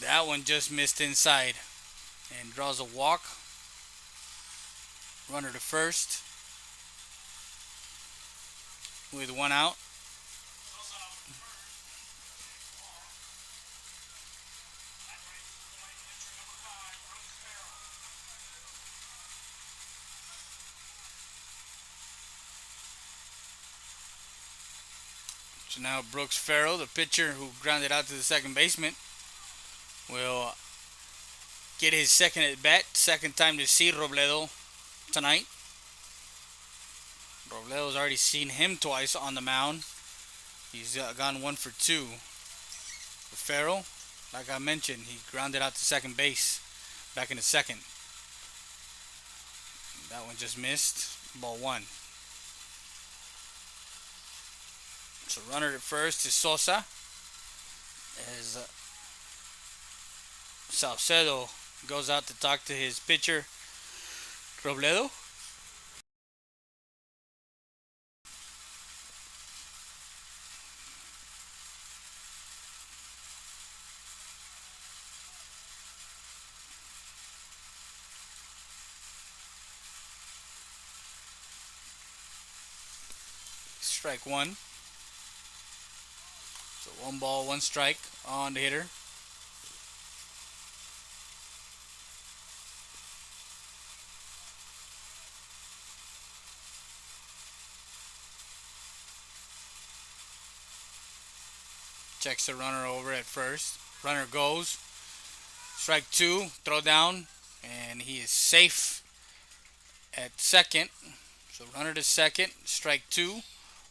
That one just missed inside and draws a walk. Runner to first with one out. So now Brooks Farrell, the pitcher who grounded out to the second baseman, will get his second at bat. Second time to see Robledo tonight. Robledo's already seen him twice on the mound. He's gone 1 for 2. For Farrell, like I mentioned, he grounded out to second base back in the second. That one just missed. Ball 1. So runner at first is Sosa. As Salcedo goes out to talk to his pitcher, Robledo. Strike 1. So 1 ball, 1 strike on the hitter. Checks the runner over at first. Runner goes. Strike 2, throw down, and he is safe at second. So runner to second, strike 2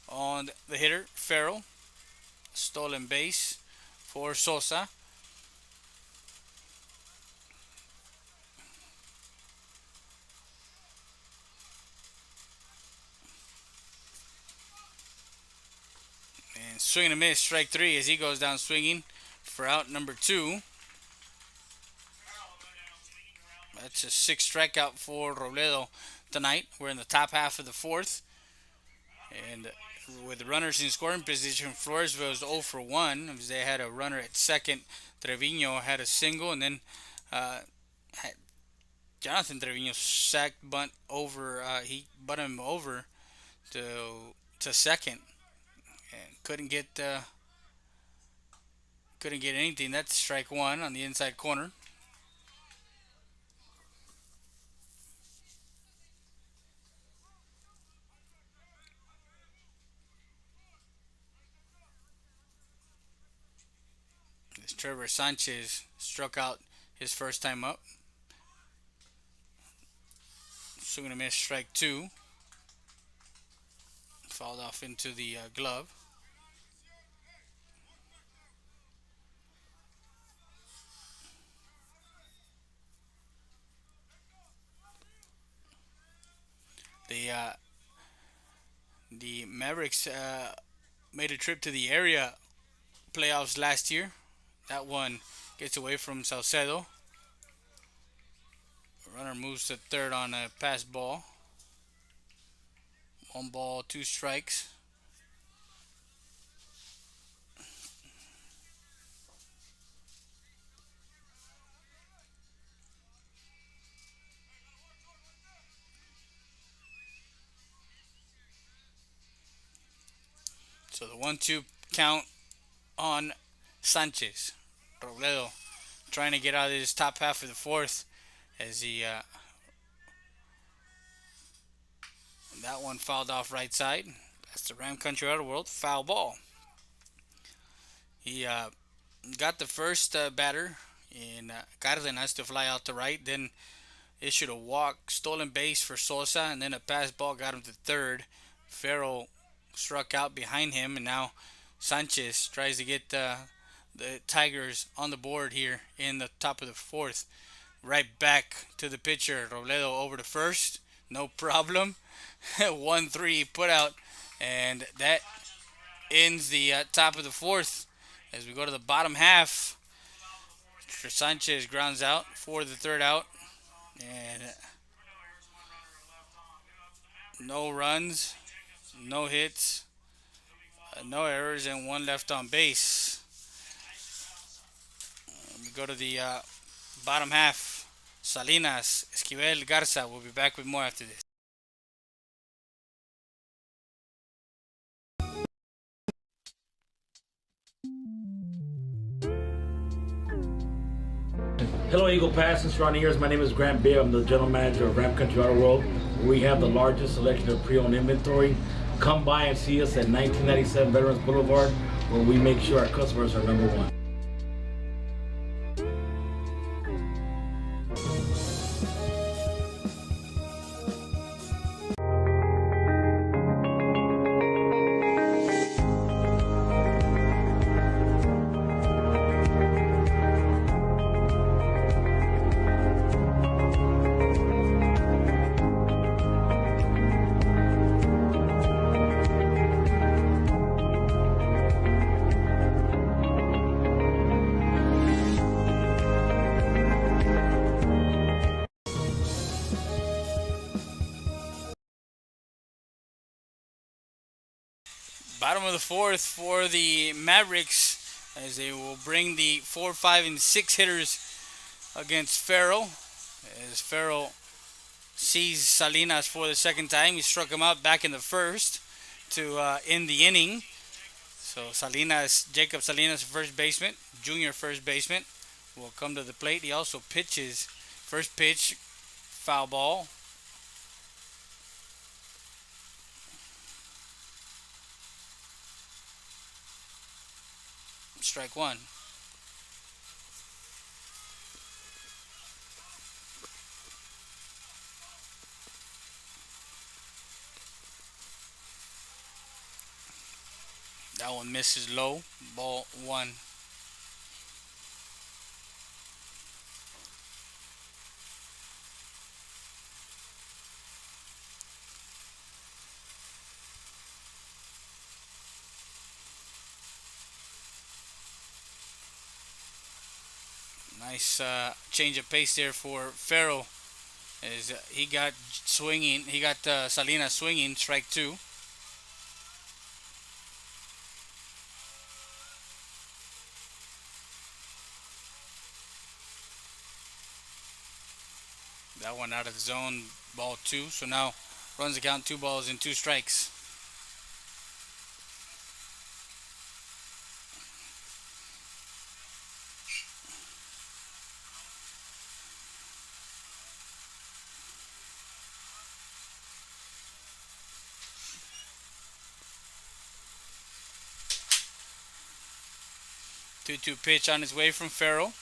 on the hitter, Farrell. Stolen base for Sosa. And swing and a miss, strike 3 as he goes down swinging for out number 2. That's a 6th strikeout for Robledo tonight. We're in the top half of the 4th. And with runners in scoring position, Floresville is 0 for 1. They had a runner at second. Trevino had a single, and then Jonathan Trevino sacked bunt over. He bunt him over to second, and couldn't get anything. That's strike 1 on the inside corner. Trevor Sanchez struck out his first time up. Swing and a miss, strike 2. Fouled off into the glove. The Mavericks made a trip to the area playoffs last year. That one gets away from Salcedo. Runner moves to third on a pass ball. 1 ball, 2 strikes. So the 1-2 count on Sanchez. Robledo trying to get out of his top half of the 4th as he that one fouled off right side. That's the Ram Country Auto World foul ball. He got the first batter in Cardenas to fly out to right, then issued a walk, stolen base for Sosa, and then a pass ball got him to third. Farrell struck out behind him, and now Sanchez tries to get the Tigers on the board here in the top of the fourth. Right back to the pitcher, Robledo over to first, no problem. 1-3 put out, and that ends the top of the fourth. As we go to the bottom half, Sanchez grounds out for the third out, and no runs, no hits, no errors, and one left on base. We go to the bottom half. Salinas, Esquivel, Garza. We'll be back with more after this. Hello, Eagle Pass and surrounding areas. My name is Grant Beer. I'm the general manager of Ram Country Auto World. We have the largest selection of pre-owned inventory. Come by and see us at 1997 Veterans Boulevard, where we make sure our customers are number one. Bottom of the fourth for the Mavericks, as they will bring the 4, 5, and 6 hitters against Farrell. As Farrell sees Salinas for the second time, he struck him out back in the first to end the inning. So Jacob Salinas, first baseman, junior first baseman, will come to the plate. He also pitches. First pitch, foul ball. Strike one. That one misses low. Ball one. Nice change of pace there for Farrell, as he got swinging. He got Salinas swinging. Strike two. That one out of the zone. Ball two. So now runs the count, 2 balls and 2 strikes. Two pitch on his way from Farrell.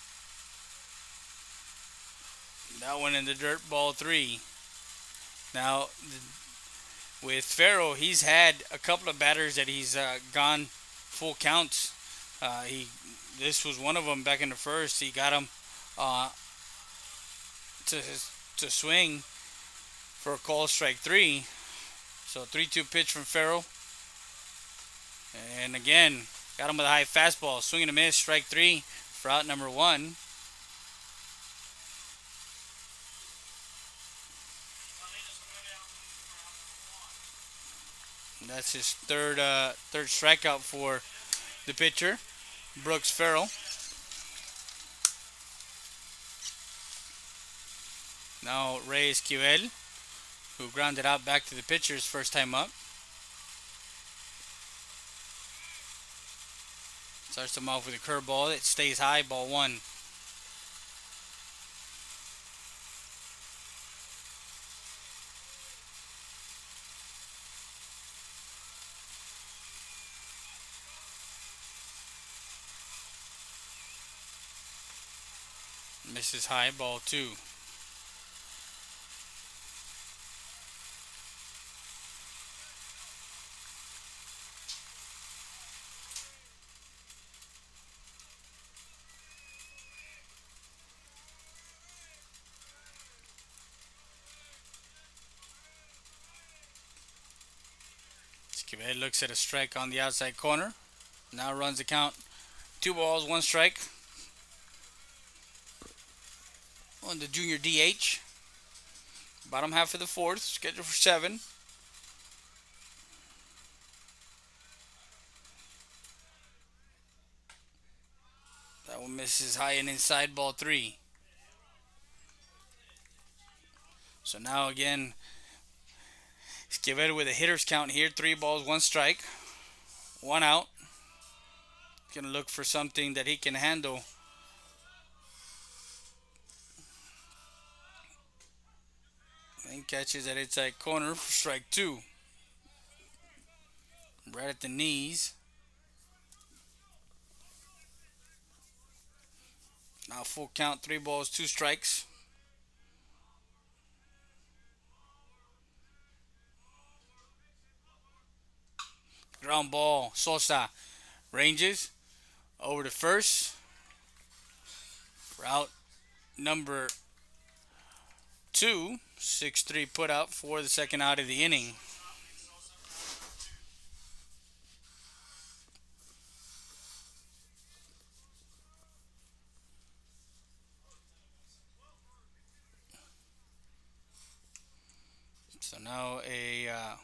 That one in the dirt, ball 3. Now, with Farrell, he's had a couple of batters that he's gone full counts. This was one of them back in the first. He got him to swing for a call, strike 3. So 3-2 pitch from Farrell. And again, got him with a high fastball. Swing and a miss, strike 3 for out number 1. And that's his third strikeout for the pitcher, Brooks Farrell. Now Ray Esquivel, who grounded out back to the pitcher's first time up. Starts him off with a curveball that stays high, ball 1. Misses high, ball 2. Esquivel looks at a strike on the outside corner. Now runs the count. 2 balls, 1 strike. On the junior DH. Bottom half of the 4th, scheduled for 7. That one misses high and inside, ball 3. So now again, Esquivel with a hitter's count here. 3 balls, 1 strike. 1 out. Gonna look for something that he can handle. And catches that inside corner for strike 2. Right at the knees. Now full count, 3 balls, 2 strikes. Ground ball, Sosa ranges over to first. Route number 2, 6-3 put out for the second out of the inning. So now a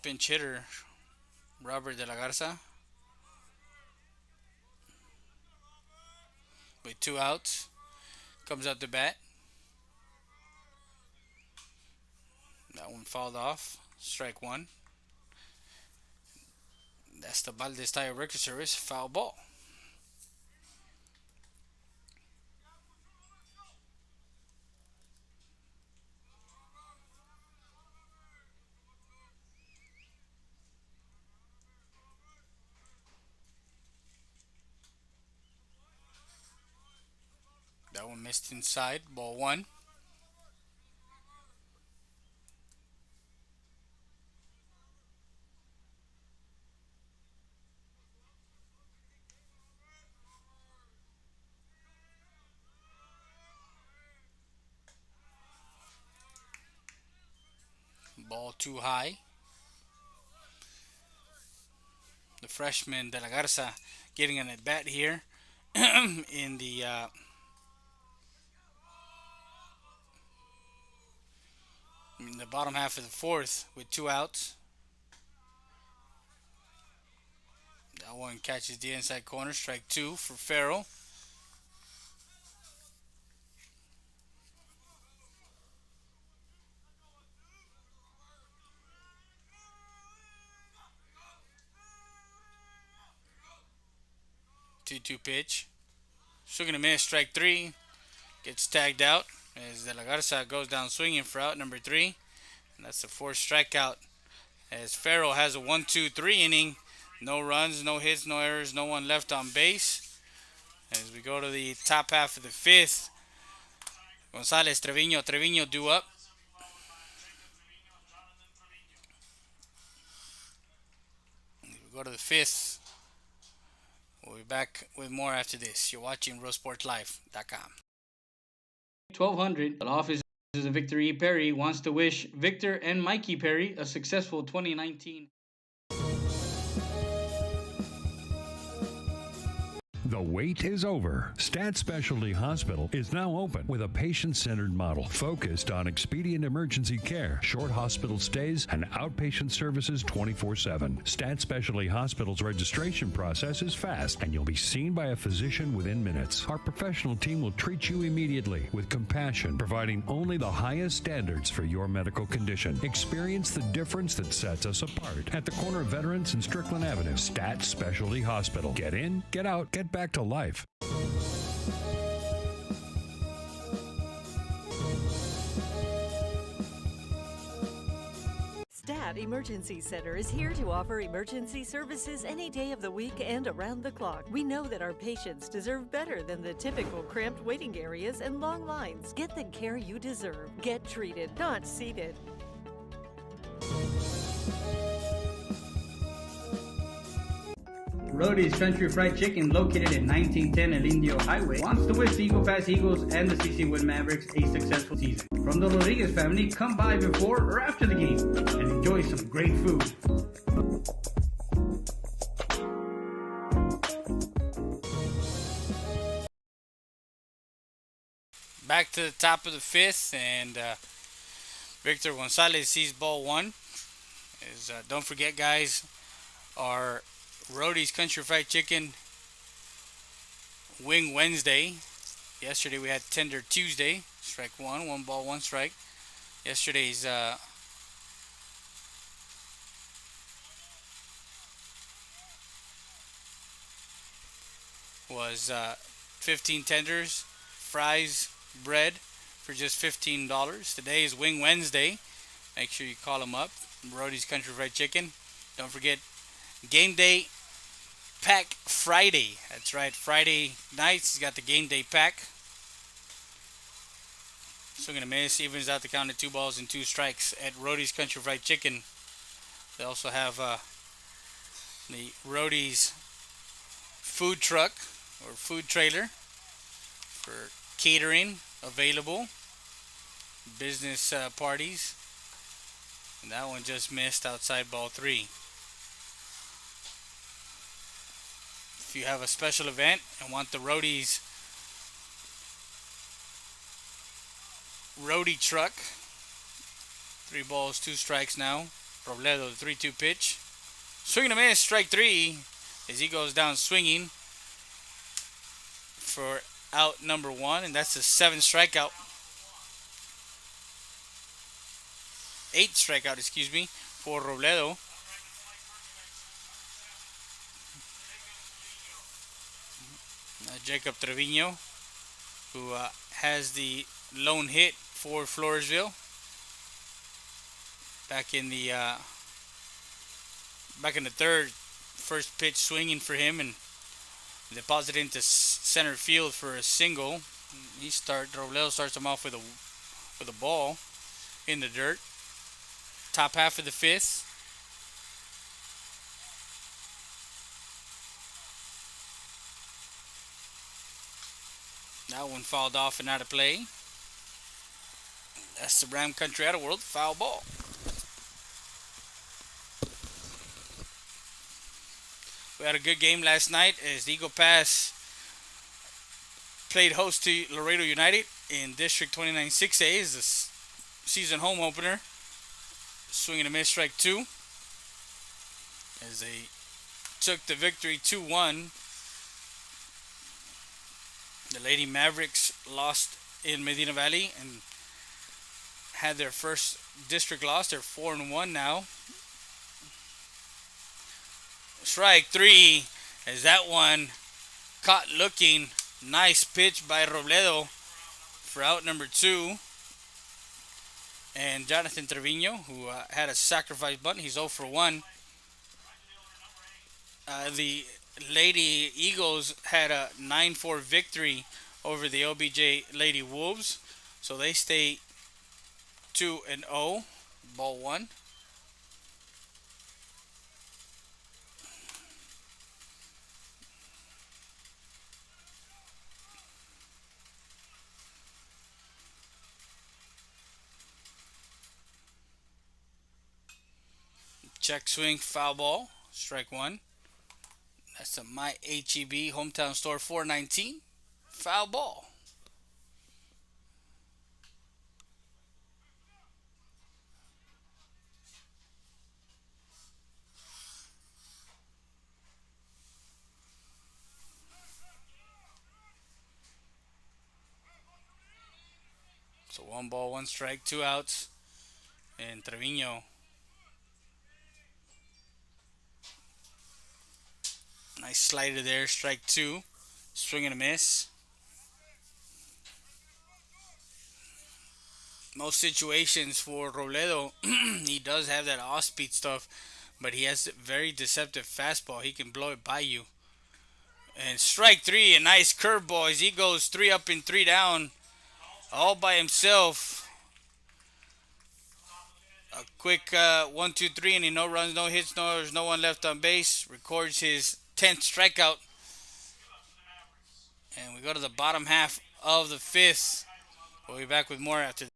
pinch hitter, Robert De La Garza, with 2 outs, comes out to bat. That one fouled off, strike 1. That's the Valdez Tire Record Service foul ball. That one missed inside, ball 1. Ball too high. The freshman De La Garza getting an at bat here in the bottom half of the 4th with 2 outs. That one catches the inside corner, strike 2 for Farrell. Two pitch. Swing and a miss, strike 3. Gets tagged out as De La Garza goes down swinging for out number 3. And that's the 4th strikeout as Farrell has a 1-2-3 inning. No runs, no hits, no errors, no one left on base. As we go to the top half of the 5th, Gonzalez, Treviño due up. We go to the 5th. We'll be back with more after this. You're watching RoSportsLive.com. 1200, the office of Victor E. Perry wants to wish Victor and Mikey Perry a successful 2019. The wait is over. Stat Specialty Hospital is now open with a patient-centered model focused on expedient emergency care, short hospital stays, and outpatient services 24/7. Stat Specialty Hospital's registration process is fast, and you'll be seen by a physician within minutes. Our professional team will treat you immediately with compassion, providing only the highest standards for your medical condition. Experience the difference that sets us apart at the corner of Veterans and Strickland Avenue. Stat Specialty Hospital. Get in, get out, get back to life. Stat Stat Emergency Center is here to offer emergency services any day of the week and around the clock. We know that our patients deserve better than the typical cramped waiting areas and long lines. Get the care you deserve. Get treated, not seated. Rody's Country Fried Chicken, located at 1910 El Indio Highway, wants to wish the Eagle Pass Eagles and the CC Winn Mavericks a successful season. From the Rodriguez family, come by before or after the game and enjoy some great food. Back to the top of the fifth, and Victor Gonzalez sees ball one. Don't forget, guys, our Rody's Country Fried Chicken Wing Wednesday. Yesterday we had Tender Tuesday. Strike one, 1 ball, 1 strike. Yesterday's was 15 tenders, fries, bread for just $15. Today is Wing Wednesday. Make sure you call them up. Rody's Country Fried Chicken. Don't forget Game Day Pack Friday. That's right, Friday nights he's got the Game Day Pack. Swing and a miss, evens out the count at 2 balls and 2 strikes at Rody's Country Fried Chicken. They also have the Rody's food truck or food trailer for catering available. Business parties. And that one just missed outside ball 3. If you have a special event and want the Rody's Rody truck, 3 balls, 2 strikes now. Robledo, the 3-2 pitch. Swing and a miss, strike 3 as he goes down swinging for out number 1, and that's a 7th strikeout. 8th strikeout, for Robledo. Jacob Trevino, who has the lone hit for Floresville. Back in the third, first pitch swinging for him and deposited into center field for a single. Robledo starts him off with a ball in the dirt. Top half of the 5th. That one fouled off and out of play. That's the Ram Country Auto World foul ball. We had a good game last night as the Eagle Pass played host to Laredo United in District 29 6A as the season home opener. Swing and a miss, strike 2 as they took the victory 2-1. The Lady Mavericks lost in Medina Valley and had their first district loss. They're 4-1 now. Strike 3 as that one caught looking. Nice pitch by Robledo for out number 2. And Jonathan Trevino, who had a sacrifice bunt. He's 0 for 1. The Lady Eagles had a 9-4 victory over the OBJ Lady Wolves. So they stay 2-0. Ball 1. Check swing, foul ball, strike 1. That's a My HEB Hometown Store 419. Foul ball. So 1 ball, 1 strike, 2 outs. And Trevino. Nice slider there, strike 2. Swing and a miss. most situations for Robledo, he does have that off speed stuff, but he has a very deceptive fastball. He can blow it by you. And strike three, a nice curveball as he goes three up and three down, all by himself. A quick 1-2-3, and he no runs, no hits, there's no one left on base. Records his 10th strikeout. And we go to the bottom half of the fifth. We'll be back with more after.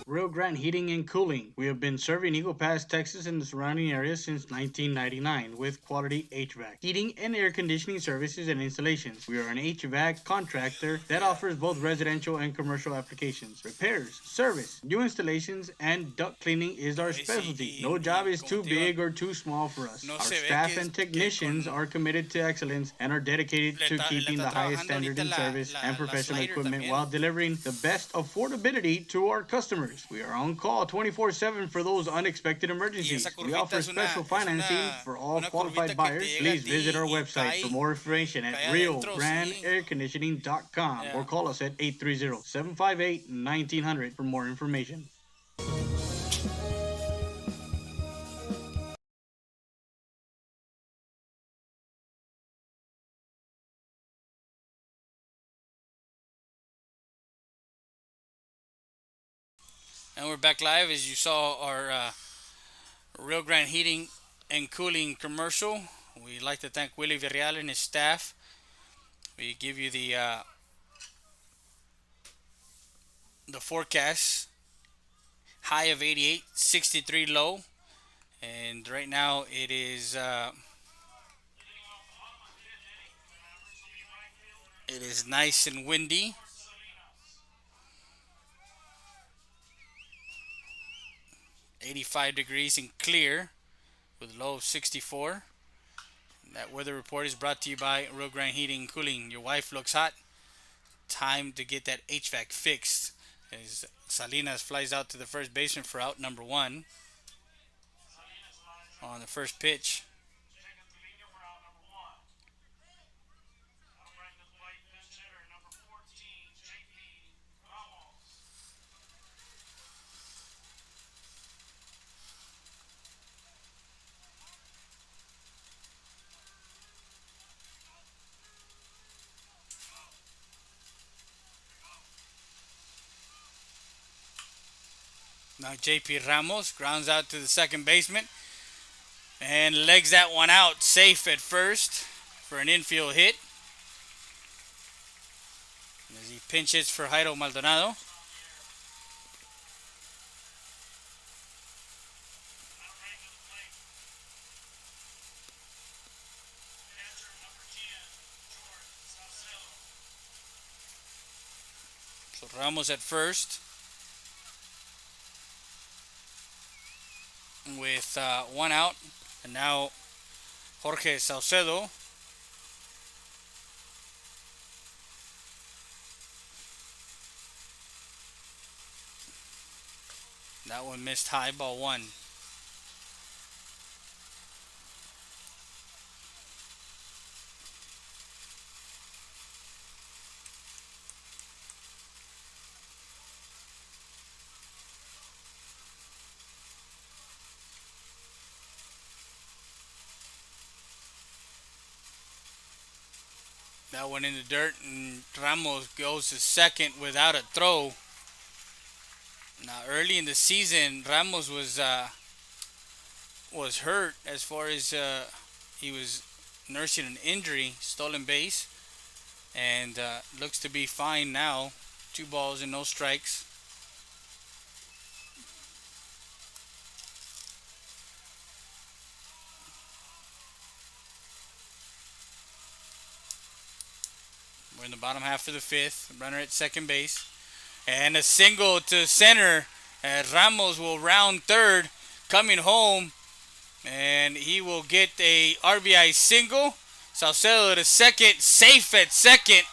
Rio Grande Heating and Cooling. We have been serving Eagle Pass, Texas and the surrounding areas since 1999 with quality HVAC, heating and air conditioning services and installations. We are an HVAC contractor that offers both residential and commercial applications. Repairs, service, new installations, and duct cleaning is our specialty. No job is too big or too small for us. Our staff and technicians are committed to excellence and are dedicated to keeping the highest standard in service and professional equipment while delivering the best affordability to our customers. We are on call 24/7 for those unexpected emergencies. We offer special financing for all qualified buyers. Please visit our website for more information at RioGrandeAirConditioning.com or call us at 830-758-1900 for more information. And we're back live. As you saw our Rio Grande Heating and Cooling commercial. We'd like to thank Willie Villarreal and his staff. We give you the forecast. High of 88, 63 low. And right now it is nice and windy. 85 degrees and clear with a low of 64. And that weather report is brought to you by Rio Grande Heating and Cooling. Your wife looks hot. Time to get that HVAC fixed. As Salinas flies out to the first baseman for out number one on the first pitch. Now J.P. Ramos grounds out to the second baseman and legs that one out safe at first for an infield hit. As he pinch hits for Jairo Maldonado. So Ramos at first. With one out, and now Jorge Saucedo. That one missed high, ball one. That one in the dirt, and Ramos goes to second without a throw. Now, early in the season, Ramos was hurt as far as he was nursing an injury, stolen base, and looks to be fine now. 2 balls and no strikes. We're in the bottom half of the fifth. Runner at second base. And a single to center. Ramos will round third. Coming home. And he will get a RBI single. Saucedo to second. Safe at second.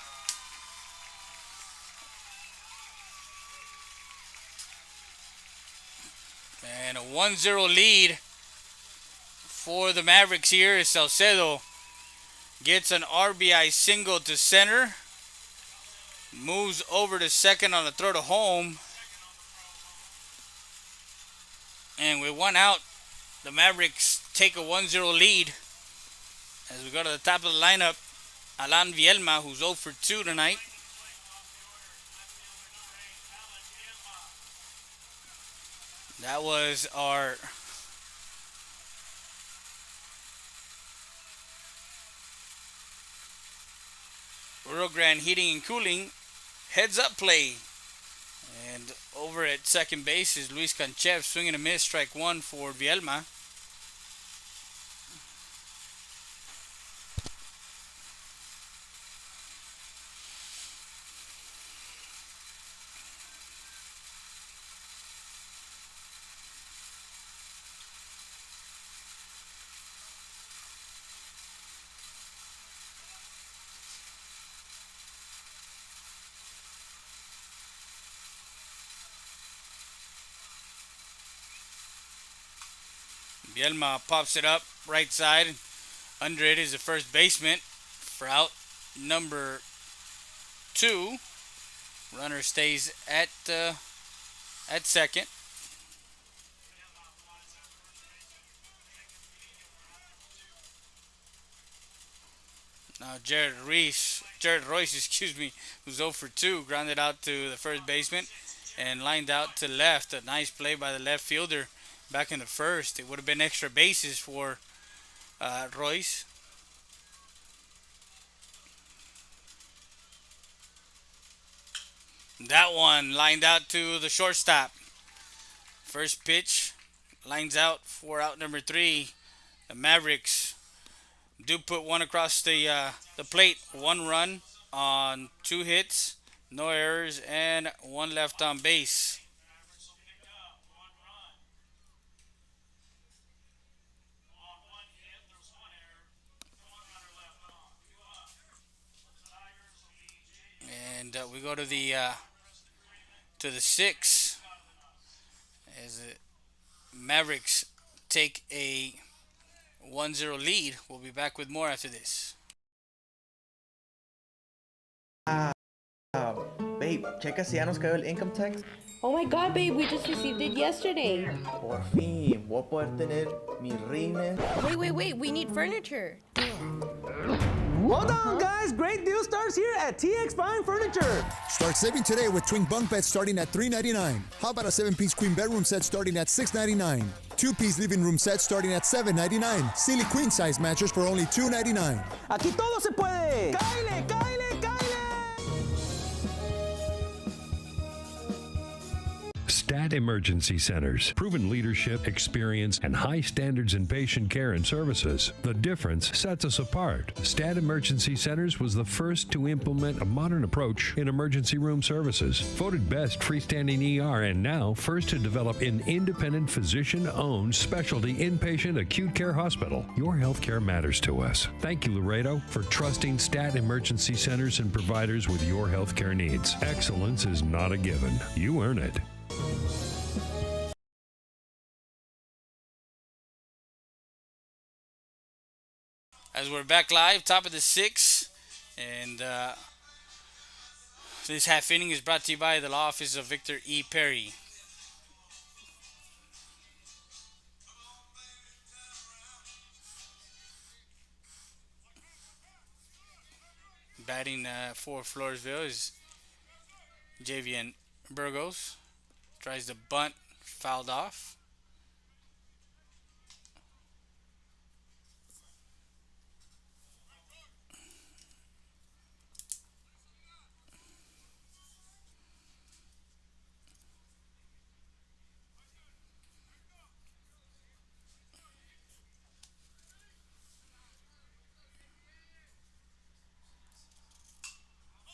And a 1-0 lead for the Mavericks here is Salcedo. Gets an RBI single to center. Moves over to second on the throw to home. And with one out, the Mavericks take a 1-0 lead. As we go to the top of the lineup, Alan Vielma, who's 0 for 2 tonight. That was our Rio Grande Heating and Cooling heads up play. And over at second base is Luis Canchev, swinging a miss, strike one for Vielma. Vielma pops it up right side. Under it is the first baseman for out number 2. Runner stays at second. Now Jared Royce, who's 0 for 2, grounded out to the first baseman and lined out to left. A nice play by the left fielder. Back in the first, it would have been extra bases for Royce. That one lined out to the shortstop. First pitch lines out for out number 3. The Mavericks do put one across the plate. 1 run on 2 hits, no errors, and 1 left on base. And we go to the 6 as the Mavericks take a 1-0 lead. We'll be back with more after this. Babe, checa si ya nos cayó el income tax. Oh my god, babe, we just received it yesterday. Por fin, voy a poder tener mis rines. Wait, we need furniture. Hold on, guys. Great deal starts here at TX Fine Furniture. Start saving today with twin bunk beds starting at $399. How about a 7-piece queen bedroom set starting at $699? 2-piece living room set starting at $799. Silly queen size mattress for only $299. Aquí todo se puede. ¡Cáile, cáile, cáile! Stat Emergency Centers. Proven leadership, experience, and high standards in patient care and services. The difference sets us apart. Stat Emergency Centers was the first to implement a modern approach in emergency room services. Voted best freestanding ER and now first to develop an independent physician-owned specialty inpatient acute care hospital. Your healthcare matters to us. Thank you, Laredo, for trusting Stat Emergency Centers and providers with your healthcare needs. Excellence is not a given. You earn it. As we're back live, top of the 6, and this half inning is brought to you by the law office of Victor E. Perry. Batting for Floresville is Javian Burgos. Tries to bunt, fouled off.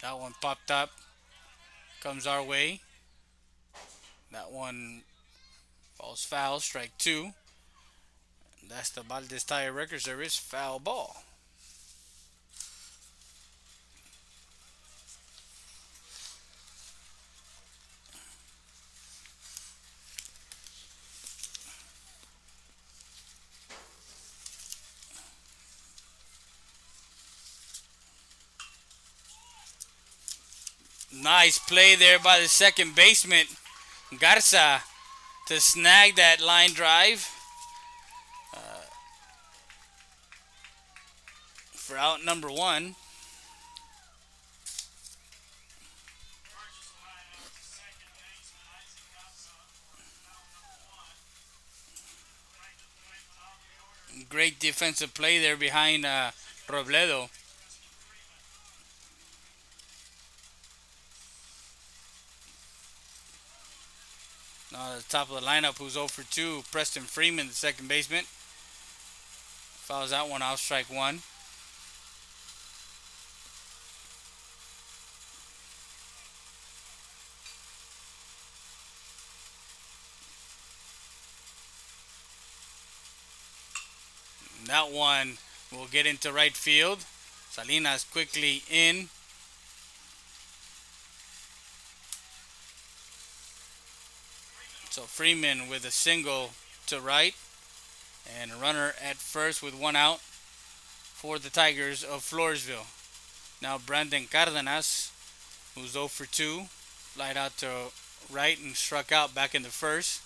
That one popped up. Comes our way. That one falls foul, strike 2. And that's the Valdez Tire Record Service foul ball. Nice play there by the second baseman, Garza, to snag that line drive for out number one. Great defensive play there behind Robledo. Now at the top of the lineup, who's 0 for 2, Preston Freeman, the second baseman. Fouls that one off, strike one. That one will get into right field. Salinas quickly in. So Freeman with a single to right. And a runner at first with one out for the Tigers of Floresville. Now Brandon Cardenas, who's 0 for 2. Flied out to right and struck out back in the first.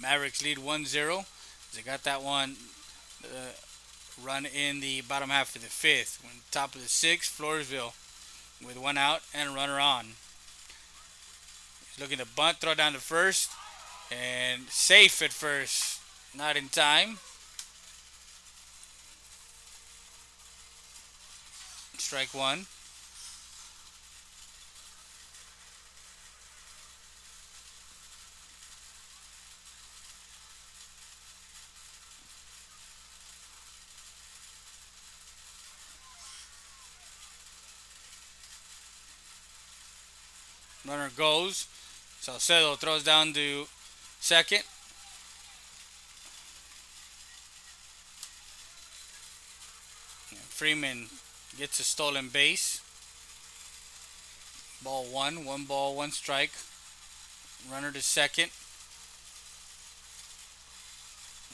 Mavericks lead 1-0. They got that one run in the bottom half of the fifth. When top of the sixth, Floresville with one out and a runner on. He's looking to bunt, throw down to first, and safe at first. Not in time. Strike one. Runner goes. Salcedo throws down to second. And Freeman gets a stolen base. Ball one. One ball, one strike. Runner to second.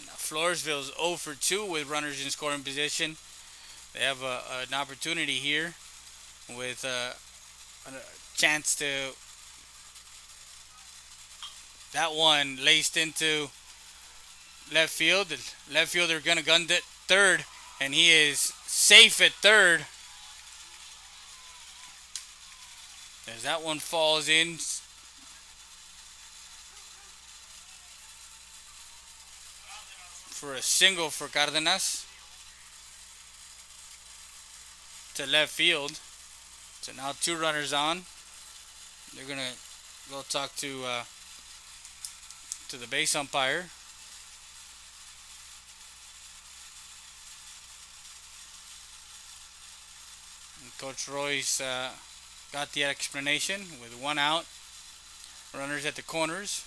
Now Floresville's 0 for 2 with runners in scoring position. They have an opportunity here with a chance to. That one laced into left field. The left fielder gonna gun it third, and he is safe at third. As that one falls in. For a single for Cardenas to left field. So now two runners on. They're gonna go talk to the base umpire. And Coach Royce got the explanation with one out. Runners at the corners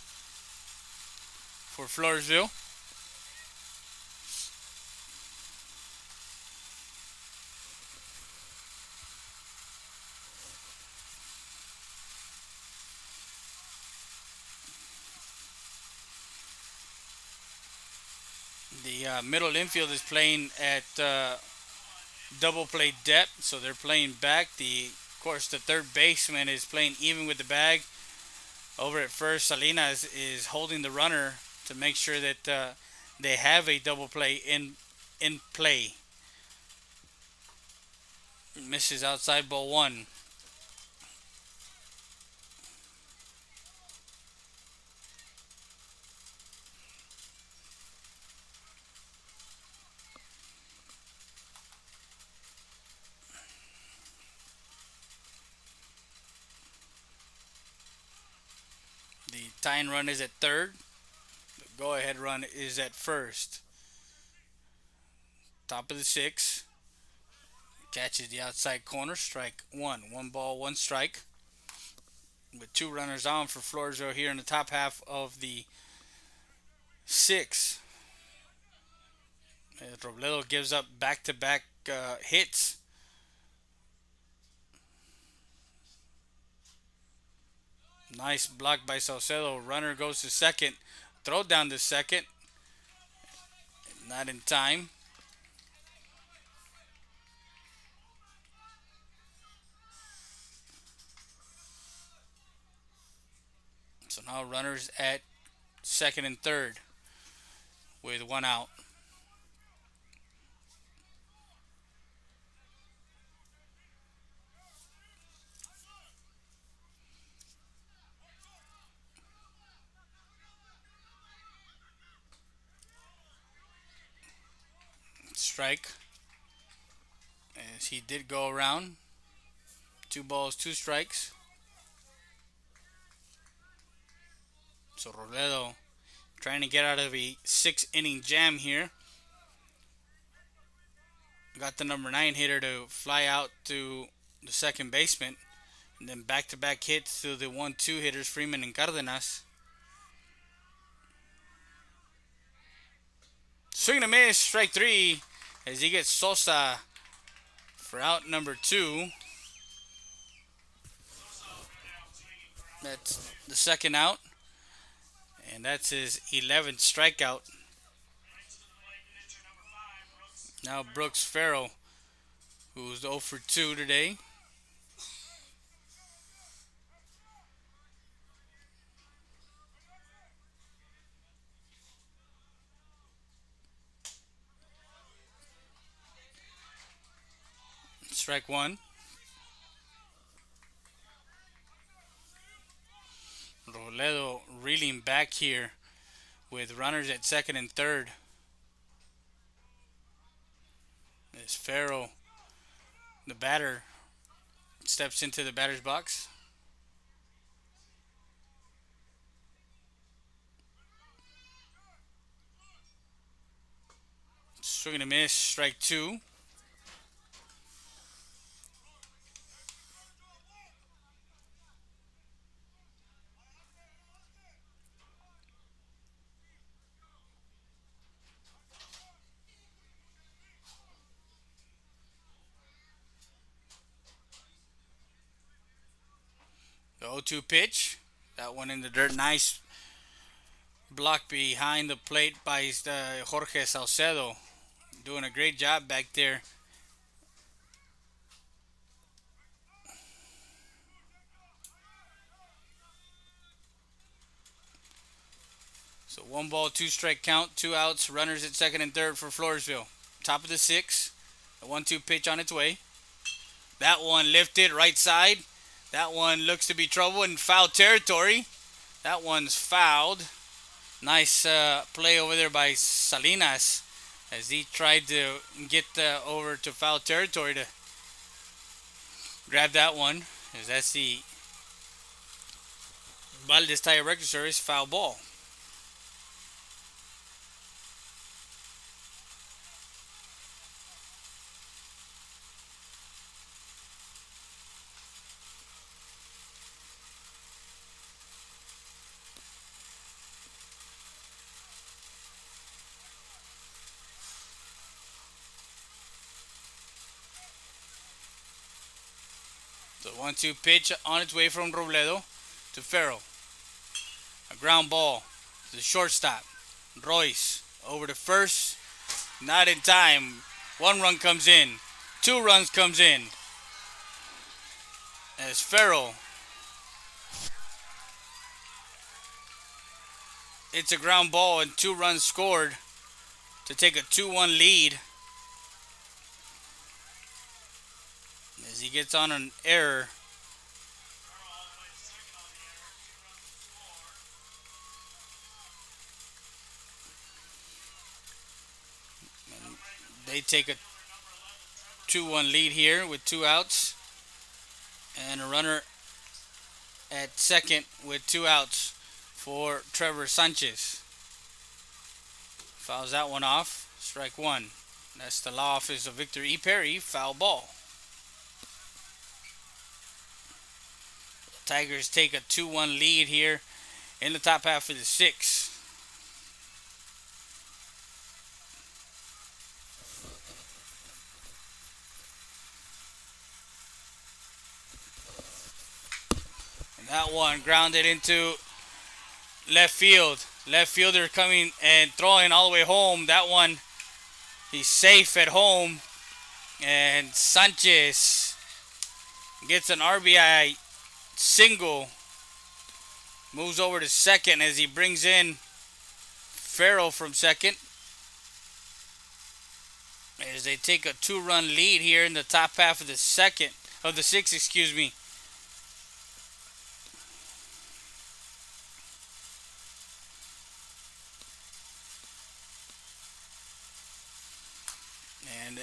for Floresville. The middle infield is playing at double play depth, so they're playing back. Of course, the third baseman is playing even with the bag. Over at first, Salinas is holding the runner to make sure that they have a double play in play. Misses outside, ball one. The tying run is at third. The go-ahead run is at first. Top of the sixth. Catches the outside corner. Strike one. One ball, one strike. With two runners on for Floresville here in the top half of the sixth. Robledo gives up back-to-back hits. Nice block by Salcedo. Runner goes to second. Throw down to second. Not in time. So now runners at second and third with one out. Strike. As he did go around. 2 balls, 2 strikes. So Robledo trying to get out of a 6-inning jam here. Got the number 9 hitter to fly out to the second baseman. And then back-to-back hits to the 1-2 hitters, Freeman and Cardenas. Swing and a miss, strike 3, as he gets Sosa for out number 2. That's the second out. And that's his 11th strikeout. Now Brooks Farrell, who's 0 for 2 today. Strike 1. Robledo reeling back here with runners at second and third. As Farrell, the batter, steps into the batter's box. Swing and a miss, strike 2. The 0-2 pitch. That one in the dirt. Nice block behind the plate by Jorge Salcedo. Doing a great job back there. So 1 ball, 2 strike count, 2 outs, runners at second and third for Floresville. Top of the 6. The 1-2 pitch on its way. That one lifted right side. That one looks to be trouble in foul territory. That one's fouled. Nice play over there by Salinas as he tried to get over to foul territory to grab that one. As that's the Valdez Tire Record Service foul ball. The 1-2 pitch on its way from Robledo to Farrell. A ground ball to the shortstop. Royce over to first. Not in time. 1 run comes in. 2 runs comes in. As Farrell. It's a ground ball and 2 runs scored to take a 2-1 lead. As he gets on an error. And they take a 2-1 lead here with 2 outs. And a runner at second with 2 outs for Trevor Sanchez. Fouls that one off. Strike 1. That's the law office of Victor E. Perry. Foul ball. Tigers take a 2-1 lead here in the top half of the 6th. And that one grounded into left field. Left fielder coming and throwing all the way home. That one He's safe at home. And Sanchez gets an RBI single. Moves over to second as he brings in Farrell from second. As they take a 2-run lead here in the top half of the sixth, excuse me. And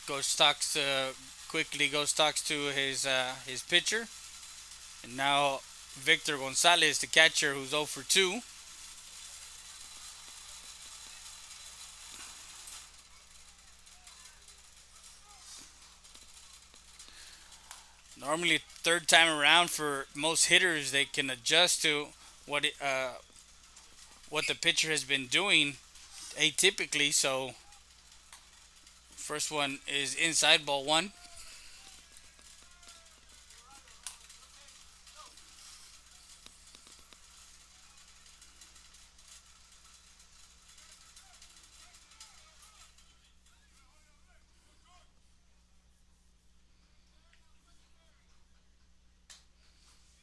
Coach talks to his pitcher. And now Victor Gonzalez, the catcher, who's 0 for 2. Normally, third time around for most hitters, they can adjust to what the pitcher has been doing atypically. So, first one is inside, ball 1.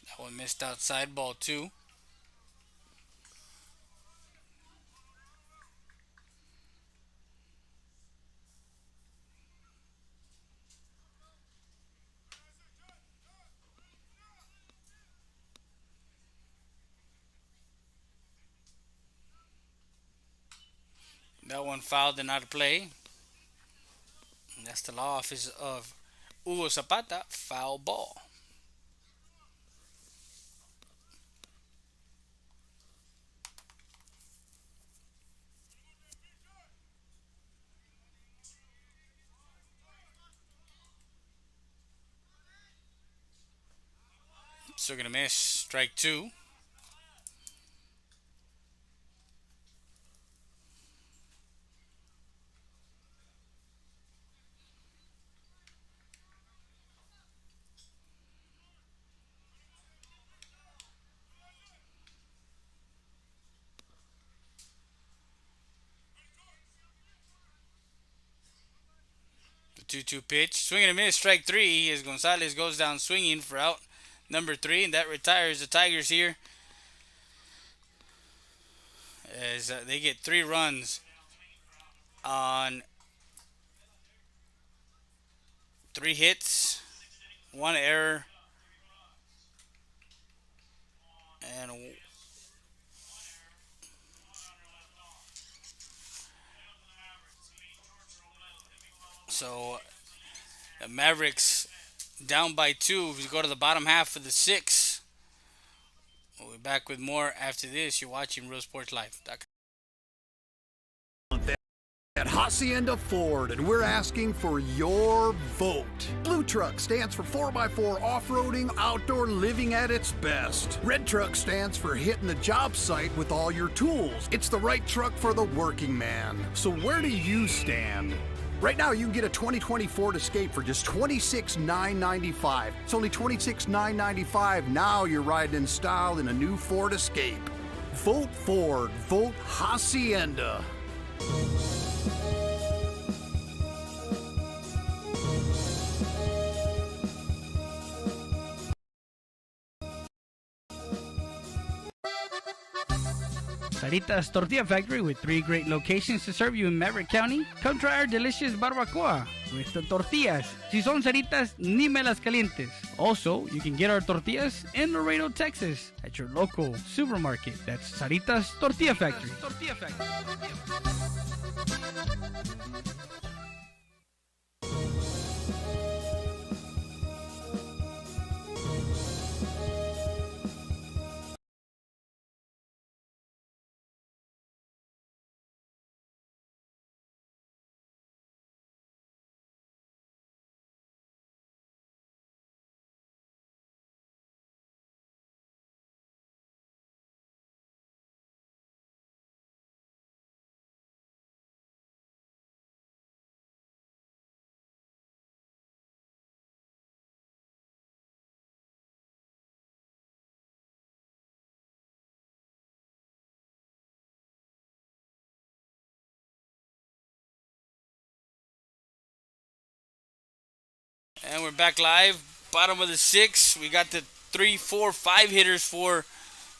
That one missed outside, ball 2. That one fouled and out of play. And that's the law office of Hugo Zapata. Foul ball. Still gonna miss. Strike 2. The 2-2 pitch. Swing and a miss. Strike 3 as Gonzalez goes down swinging for out number 3. And that retires the Tigers here. As they get 3 runs on 3 hits, 1 error, and so the Mavericks down by 2. If you go to the bottom half of the 6th, we'll be back with more after this. You're watching Real Sports Live. At Hacienda Ford, and we're asking for your vote. Blue Truck stands for 4x4 off-roading, outdoor living at its best. Red Truck stands for hitting the job site with all your tools. It's the right truck for the working man. So where do you stand? Right now, you can get a 2020 Ford Escape for just $26,995. It's only $26,995. Now you're riding in style in a new Ford Escape. Vote Ford. Vote Hacienda. Sarita's Tortilla Factory with 3 great locations to serve you in Maverick County. Come try our delicious barbacoa with the tortillas. Si son Saritas, ni me las calientes. Also, you can get our tortillas in Laredo, Texas at your local supermarket. That's Sarita's Tortilla Factory. And we're back live. Bottom of the sixth. We got the 3, 4, 5 hitters for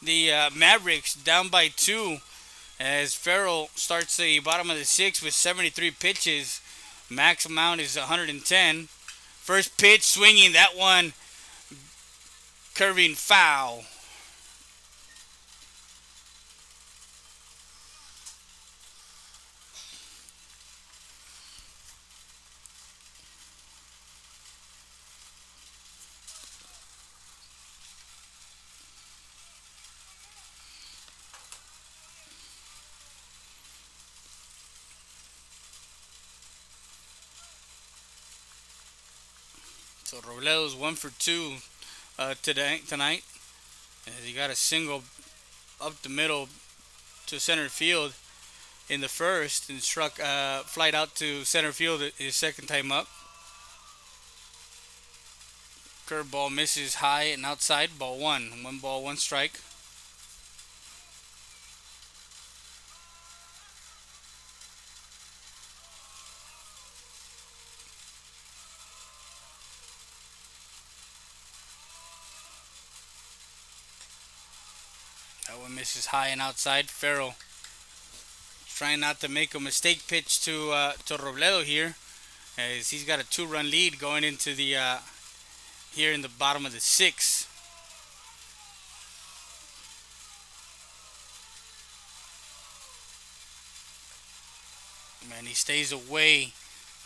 the Mavericks down by 2 as Farrell starts the bottom of the sixth with 73 pitches. Max amount is 110. First pitch swinging, that one curving foul. So Robledo's 1 for 2 tonight. As he got a single up the middle to center field in the first and struck flight out to center field his second time up. Curveball misses high and outside. Ball 1. 1 ball, 1 strike. That one misses high and outside. Farrell trying not to make a mistake pitch to Robledo here, as he's got a 2-run lead going into the here in the bottom of the sixth. Man, he stays away.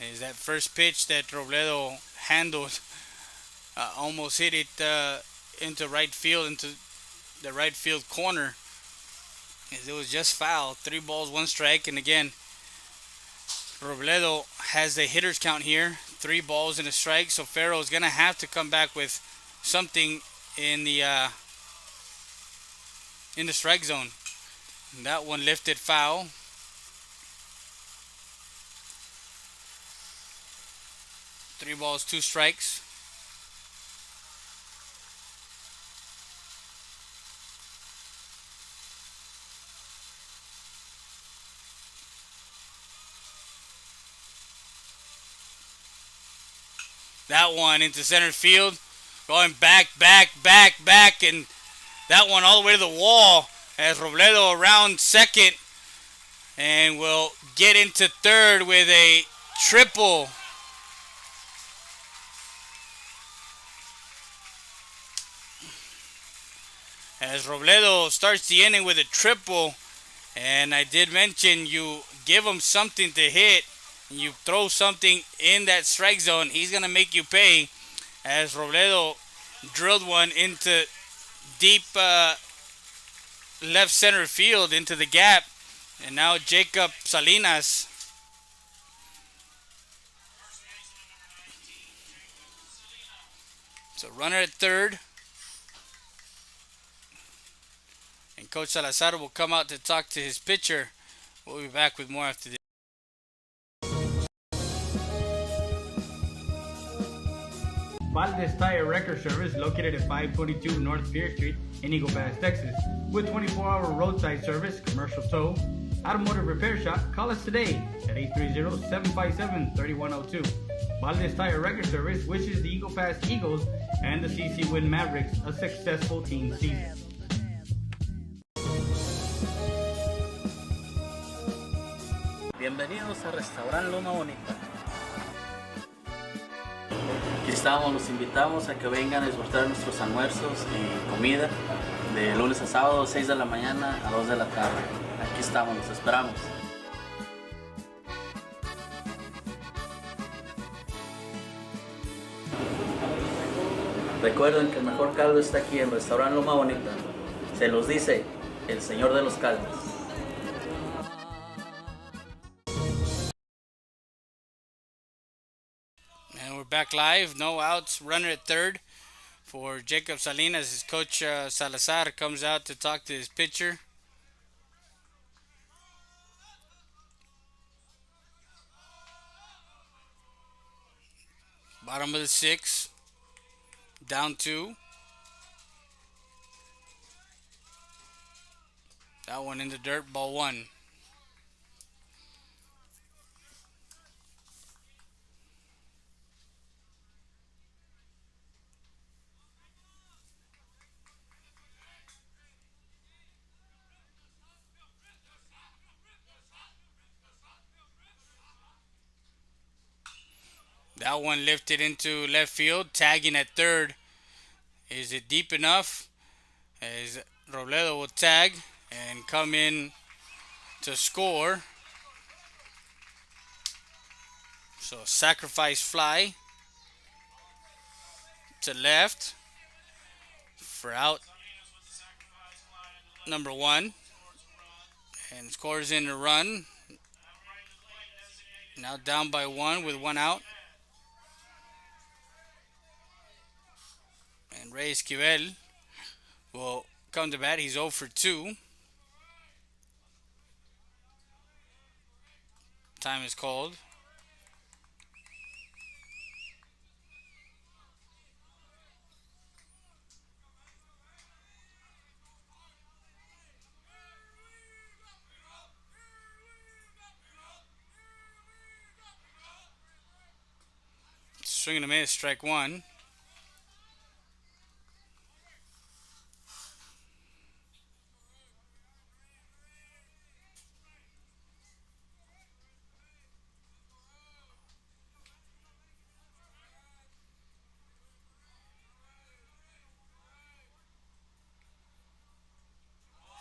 As that first pitch that Robledo handled almost hit it into right field, into the right field corner. It was just foul. 3 balls, 1 strike. And again, Robledo has the hitter's count here. 3 balls and a strike. So Farrell is going to have to come back with something in the strike zone. And that one lifted foul. Three balls, 2 strikes. That one into center field, going back, and that one all the way to the wall as Robledo around second and will get into third with a triple. As Robledo starts the inning with a triple, and I did mention you give him something to hit, you throw something in that strike zone, he's going to make you pay. As Robledo drilled one into deep left center field into the gap. And now Jacob Salinas. So runner at third. And Coach Salazar will come out to talk to his pitcher. We'll be back with more after this. Valdez Tire Record Service, located at 522 North Pierce Street in Eagle Pass, Texas. With 24-hour roadside service, commercial tow, automotive repair shop, call us today at 830-757-3102. Valdez Tire Record Service wishes the Eagle Pass Eagles and the CC Winn Mavericks a successful team season. Bienvenidos a Restaurant Loma Bonita. Aquí estamos, los invitamos a que vengan a disfrutar nuestros almuerzos y comida de lunes a sábado, 6 de la mañana a 2 de la tarde. Aquí estamos, los esperamos. Recuerden que el mejor caldo está aquí en Restaurant Loma Bonita. Se los dice el señor de los caldos. And we're back live. No outs. Runner at third for Jacob Salinas. His coach Salazar comes out to talk to his pitcher. Bottom of the sixth. Down 2. That one in the dirt. Ball 1. That one lifted into left field, tagging at third. Is it deep enough? As Robledo will tag and come in to score. So sacrifice fly to left for out number one. And scores in a run. Now down by one with one out. And Ray Esquivel will come to bat. He's 0 for 2. Time is called. Swing and a miss, strike one.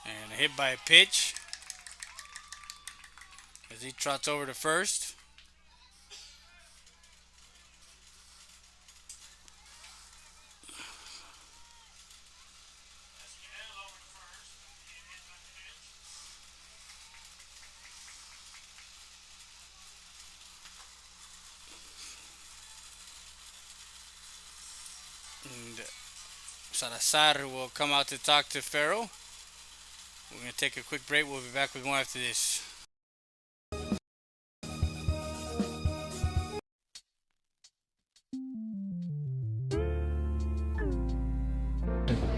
And a hit by a pitch as he trots over to first. And Salazar will come out to talk to Farrell. We're going to take a quick break. We'll be back with more after this.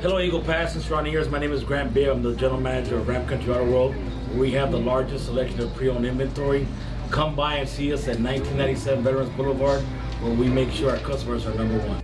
Hello, Eagle Pass and surrounding areas. My name is Grant Beer. I'm the general manager of Ram Country Auto World. We have the largest selection of pre-owned inventory. Come by and see us at 1997 Veterans Boulevard, where we make sure our customers are number one.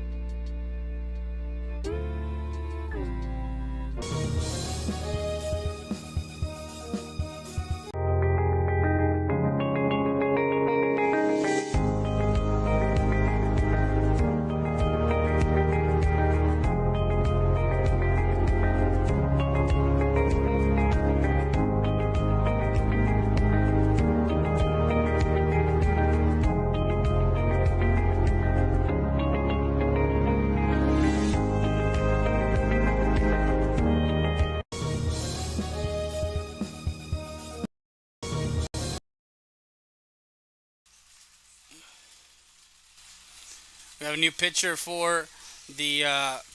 We have a new pitcher for the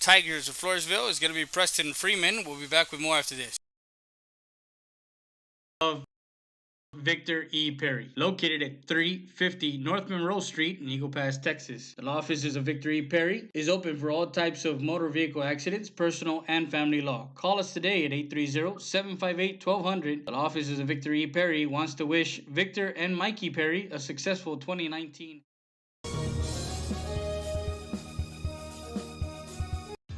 Tigers of Floresville. It's going to be Preston Freeman. We'll be back with more after this. Of Victor E. Perry, located at 350 North Monroe Street in Eagle Pass, Texas. The law offices of Victor E. Perry is open for all types of motor vehicle accidents, personal and family law. Call us today at 830-758-1200. The law offices of Victor E. Perry wants to wish Victor and Mikey Perry a successful 2019.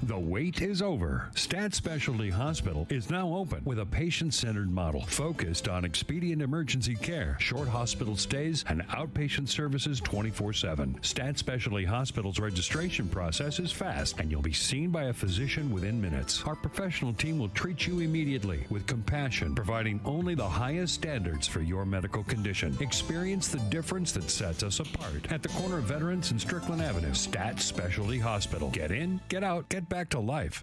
The wait is over. Stat Specialty Hospital is now open with a patient-centered model focused on expedient emergency care, short hospital stays, and outpatient services 24/7. Stat Specialty Hospital's registration process is fast, and you'll be seen by a physician within minutes. Our professional team will treat you immediately with compassion, providing only the highest standards for your medical condition. Experience the difference that sets us apart at the corner of Veterans and Strickland Avenue. Stat Specialty Hospital. Get in, get out, get back to life.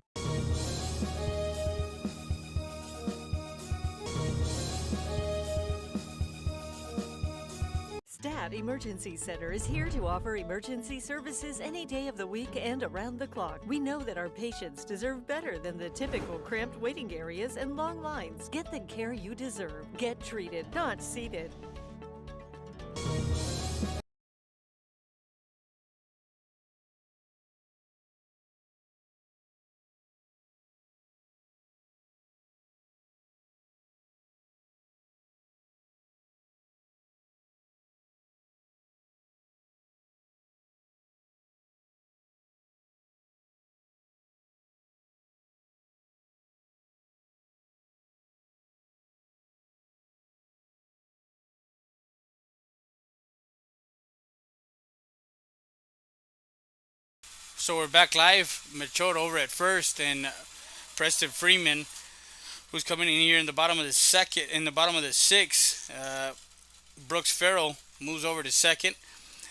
Stat Emergency Center is here to offer emergency services any day of the week and around the clock. We know that our patients deserve better than the typical cramped waiting areas and long lines. Get the care you deserve. Get treated, not seated. So we're back live. Machor over at first, and Preston Freeman, who's coming in here in the bottom of the second, in the bottom of the sixth. Brooks Farrell moves over to second.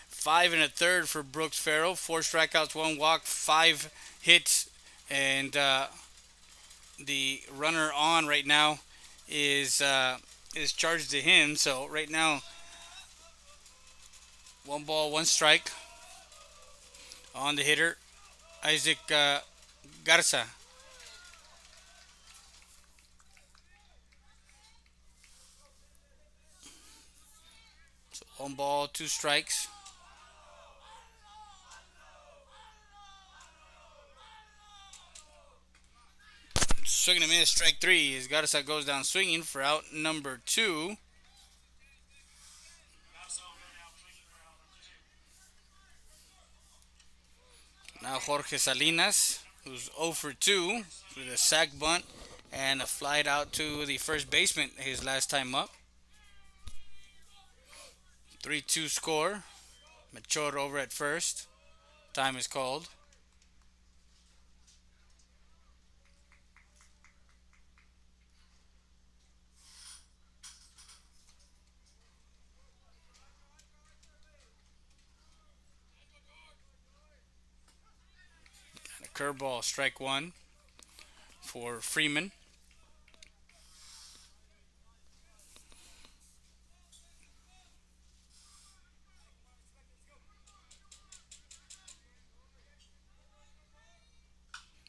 5 and a third for Brooks Farrell. 4 strikeouts, 1 walk, 5 hits, and the runner on right now is charged to him. So right now, 1 ball, 1 strike on the hitter, Isaac Garza. So 1 ball, 2 strikes. Swinging a miss, strike 3. As Garza goes down swinging for out number 2. Now Jorge Salinas, who's 0 for 2 with a sac bunt and a flight out to the first baseman his last time up. 3-2 score. Machor over at first. Time is called. And a curveball, strike 1 for Freeman.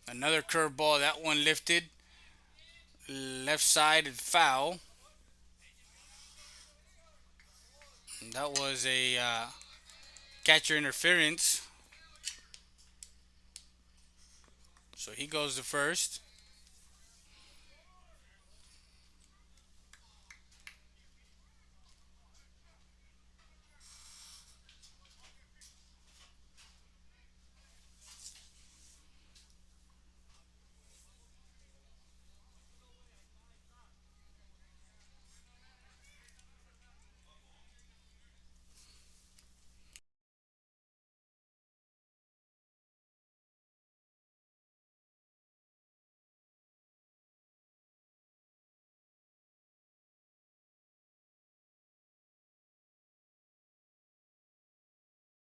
Another curveball, that one lifted. Left side and foul. And that was a catcher interference. So he goes to first.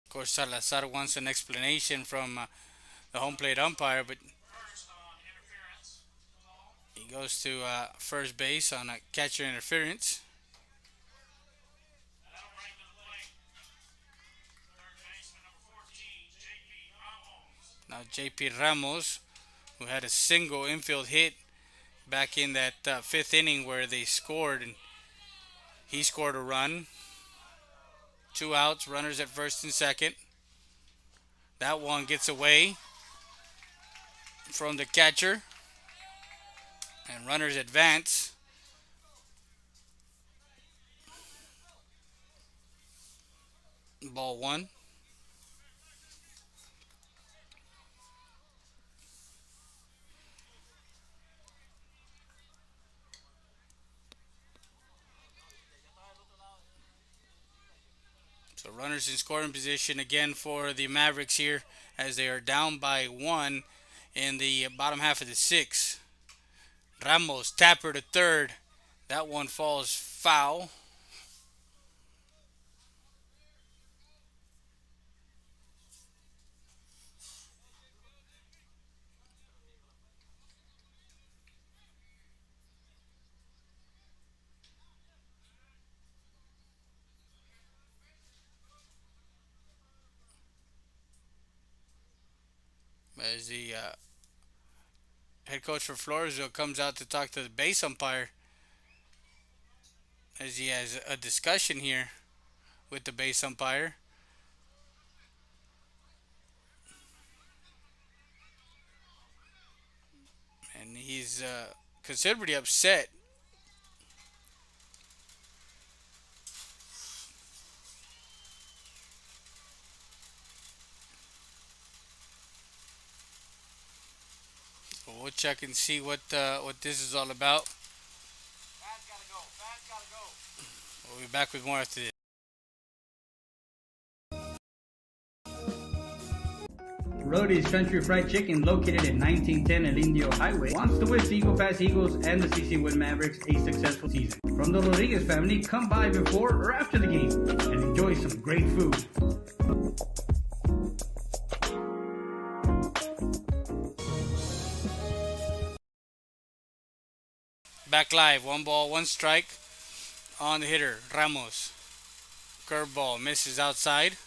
Of course, Salazar wants an explanation from the home plate umpire, but he goes to first base on a catcher interference. Now J.P. Ramos, who had a single infield hit back in that 5th inning where they scored, and he scored a run. 2 outs, runners at first and second. That one gets away from the catcher, and runners advance. Ball 1. So runners in scoring position again for the Mavericks here as they are down by 1 in the bottom half of the 6th. Ramos, tapper to third. That one falls foul. As the head coach for Floresville comes out to talk to the base umpire, as he has a discussion here with the base umpire. And he's considerably upset. So we'll check and see what this is all about. We'll be back with more after this. Rody's Country Fried Chicken, located at 1910 El Indio Highway, wants to wish the Eagle Pass Eagles and the CC Winn Mavericks a successful season. From the Rodriguez family, come by before or after the game and enjoy some great food. Back live, 1 ball, 1 strike on the hitter, Ramos. Curveball misses outside.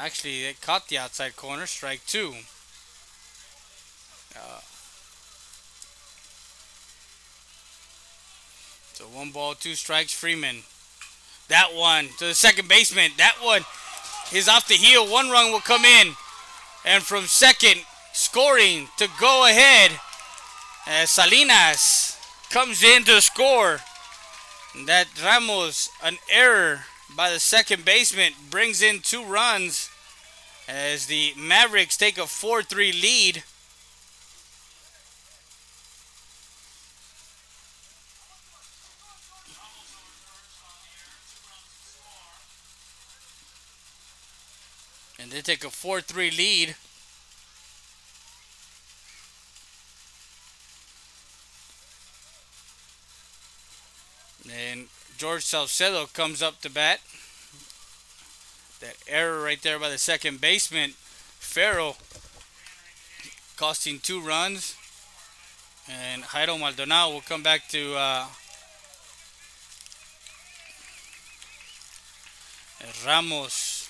Actually, it caught the outside corner, strike 2. So 1 ball, 2 strikes, Freeman. That one to the second baseman. That one is off the heel. 1 run will come in. And from second, scoring to go ahead, as Salinas comes in to score. That Ramos, an error by the second baseman, brings in 2 runs as the Mavericks take a 4-3 lead. And they take a 4-3 lead. And George Salcedo comes up to bat. That error right there by the second baseman, Farrell, costing 2 runs. And Jairo Maldonado will come back to Ramos.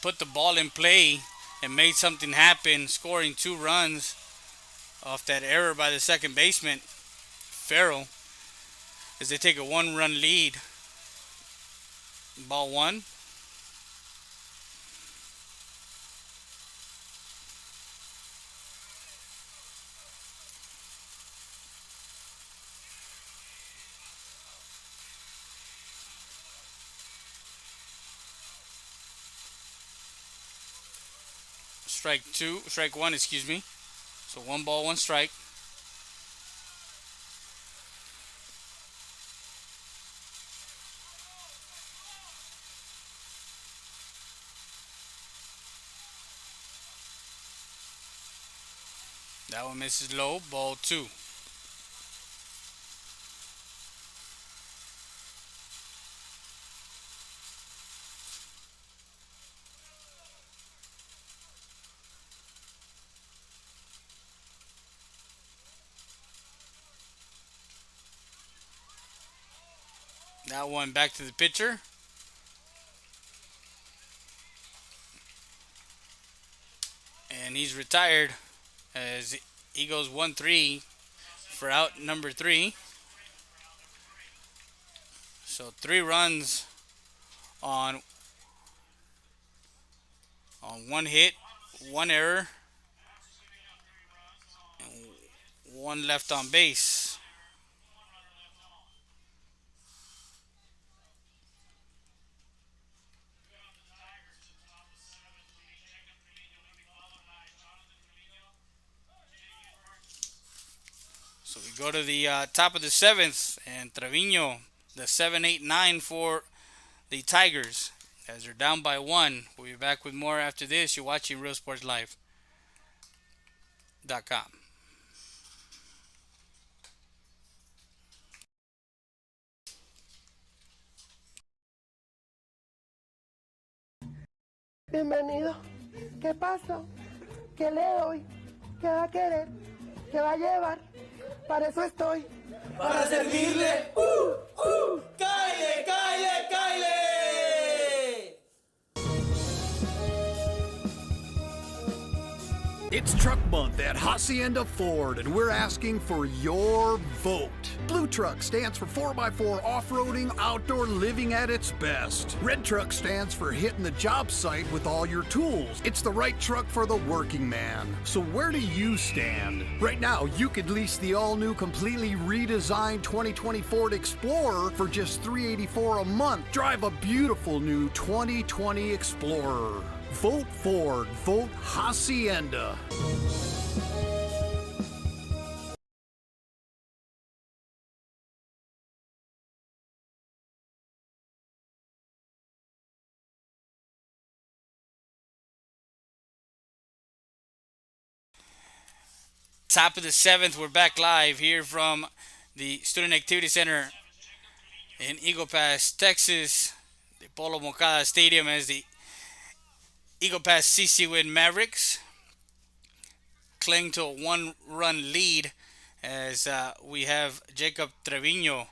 Put the ball in play and made something happen, scoring 2 runs off that error by the second baseman, Farrell, as they take a 1-run lead. Ball 1. Strike 1, excuse me. So 1 ball, 1 strike. That one misses low, ball 2. That one back to the pitcher. And he's retired as he goes 1-3 for out number 3. So 3 runs on 1 hit, 1 error, and 1 left on base. So we go to the top of the 7th, and Trevino, the 7-8-9 for the Tigers, as they're down by 1. We'll be back with more after this. You're watching RealSportsLive.com. Bienvenido. ¿Qué pasa? ¿Qué le doy? ¿Qué va a querer? ¿Qué va a llevar? Para eso estoy. Para servirle. ¡Cáile, cáile, cáile! It's Truck Month at Hacienda Ford, and we're asking for your vote. Blue Truck stands for 4x4 off-roading, outdoor living at its best. Red Truck stands for hitting the job site with all your tools. It's the right truck for the working man. So where do you stand? Right now, you could lease the all-new, completely redesigned 2020 Ford Explorer for just $384 a month. Drive a beautiful new 2020 Explorer. Vote Ford. Vote Hacienda. top of the 7th. We're back live here from the Student Activity Center in Eagle Pass, Texas. The Polo Moncada Stadium as the Eagle Pass CC Winn Mavericks cling to a 1-run lead as we have Jacob Trevino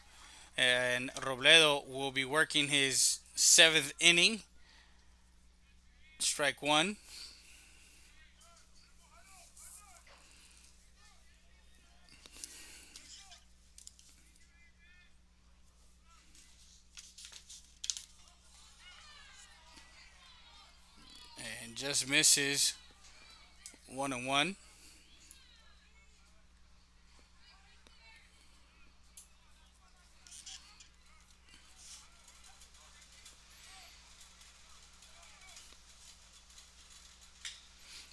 and Robledo will be working his 7th inning. Strike one. And just misses 1-1.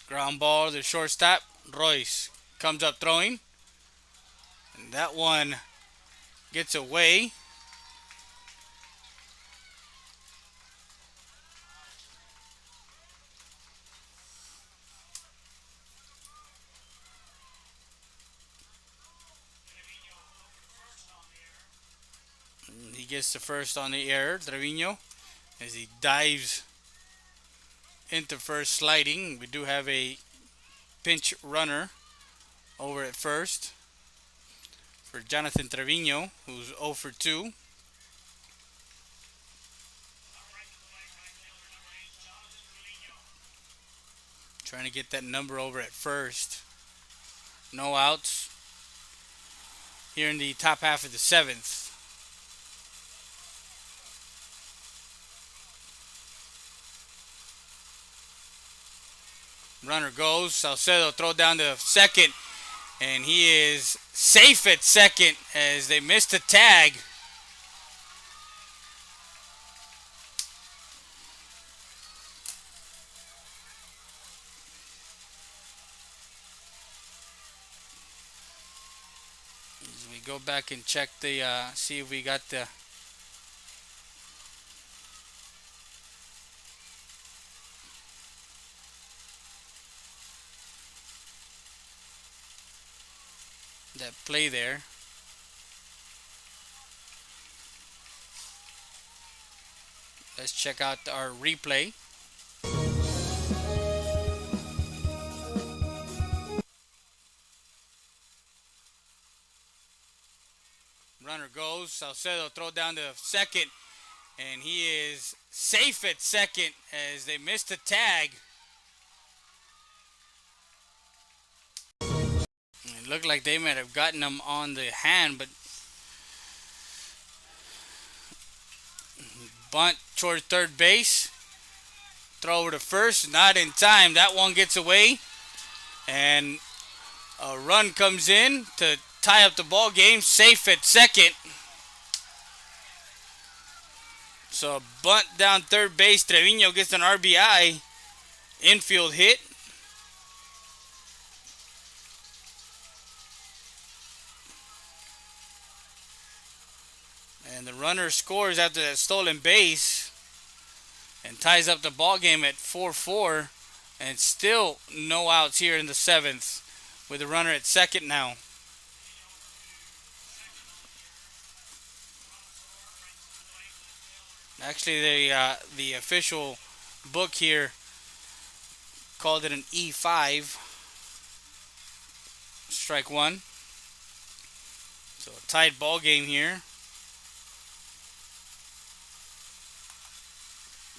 Ground ball to the shortstop. Royce comes up throwing. And that one gets away. And he gets the first on the air, Trevino, as he dives into first sliding. We do have a pinch runner over at first for Jonathan Trevino, who's 0 for 2. Trying to get that number over at first. No outs here in the top half of the 7th. Runner goes. Salcedo throw down to second. And he is safe at second as they missed the tag. As we go back and check the, see if we got the that play there. Let's check out our replay. Runner goes. Salcedo throw down to second. And he is safe at second as they missed the tag. It looked like they might have gotten him on the hand, but bunt towards third base. Throw over to first, not in time. That one gets away, and a run comes in to tie up the ball game. Safe at second. So a bunt down third base. Trevino gets an RBI. Infield hit. And the runner scores after that stolen base and ties up the ball game at 4-4. And still no outs here in the 7th with the runner at second now. Actually, the official book here called it an E5. Strike one. So a tied ball game here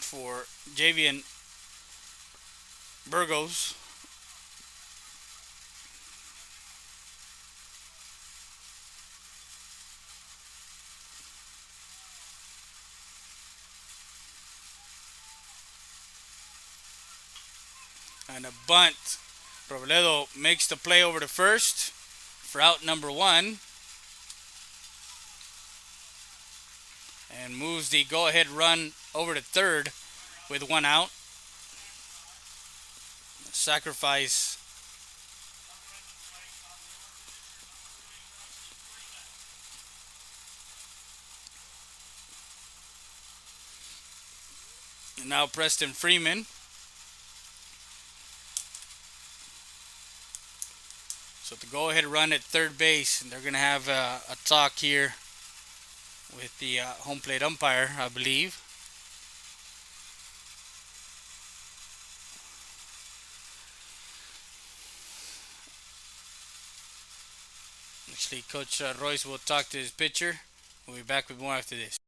for Javian Burgos. And a bunt. Robledo makes the play over to first for out number one. And moves the go-ahead run over to third with one out. Sacrifice. And now Preston Freeman. So the go-ahead run at third base, and they're going to have a talk here with the home plate umpire, I believe. Actually, Coach Royce will talk to his pitcher. We'll be back with more after this.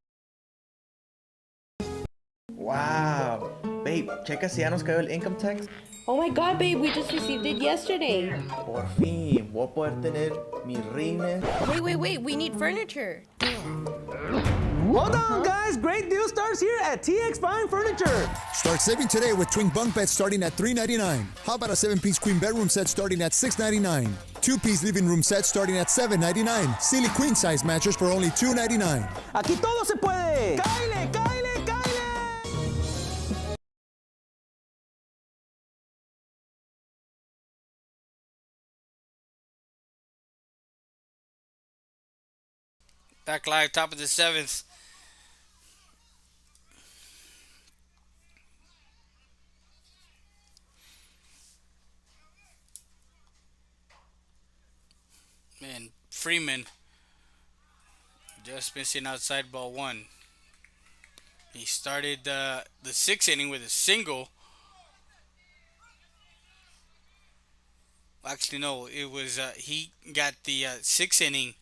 Wow. Babe, checa si ya nos cayó el income tax. Oh my god, babe, we just received it yesterday. Por fin, voy a poder tener mi rines. Wait, we need furniture. Hold on, guys. Great deal starts here at TX Fine Furniture. Start saving today with twin bunk beds starting at $399. How about a 7-piece queen bedroom set starting at $699? 2-piece living room set starting at $799. Silly queen size mattress for only $299. Aquí todo se puede. ¡Cáile, cáile, cáile! Back live, top of the 7th. Man, Freeman just missing outside ball 1. He started the 6th inning with a single. Actually, no, it was he got the 6th inning,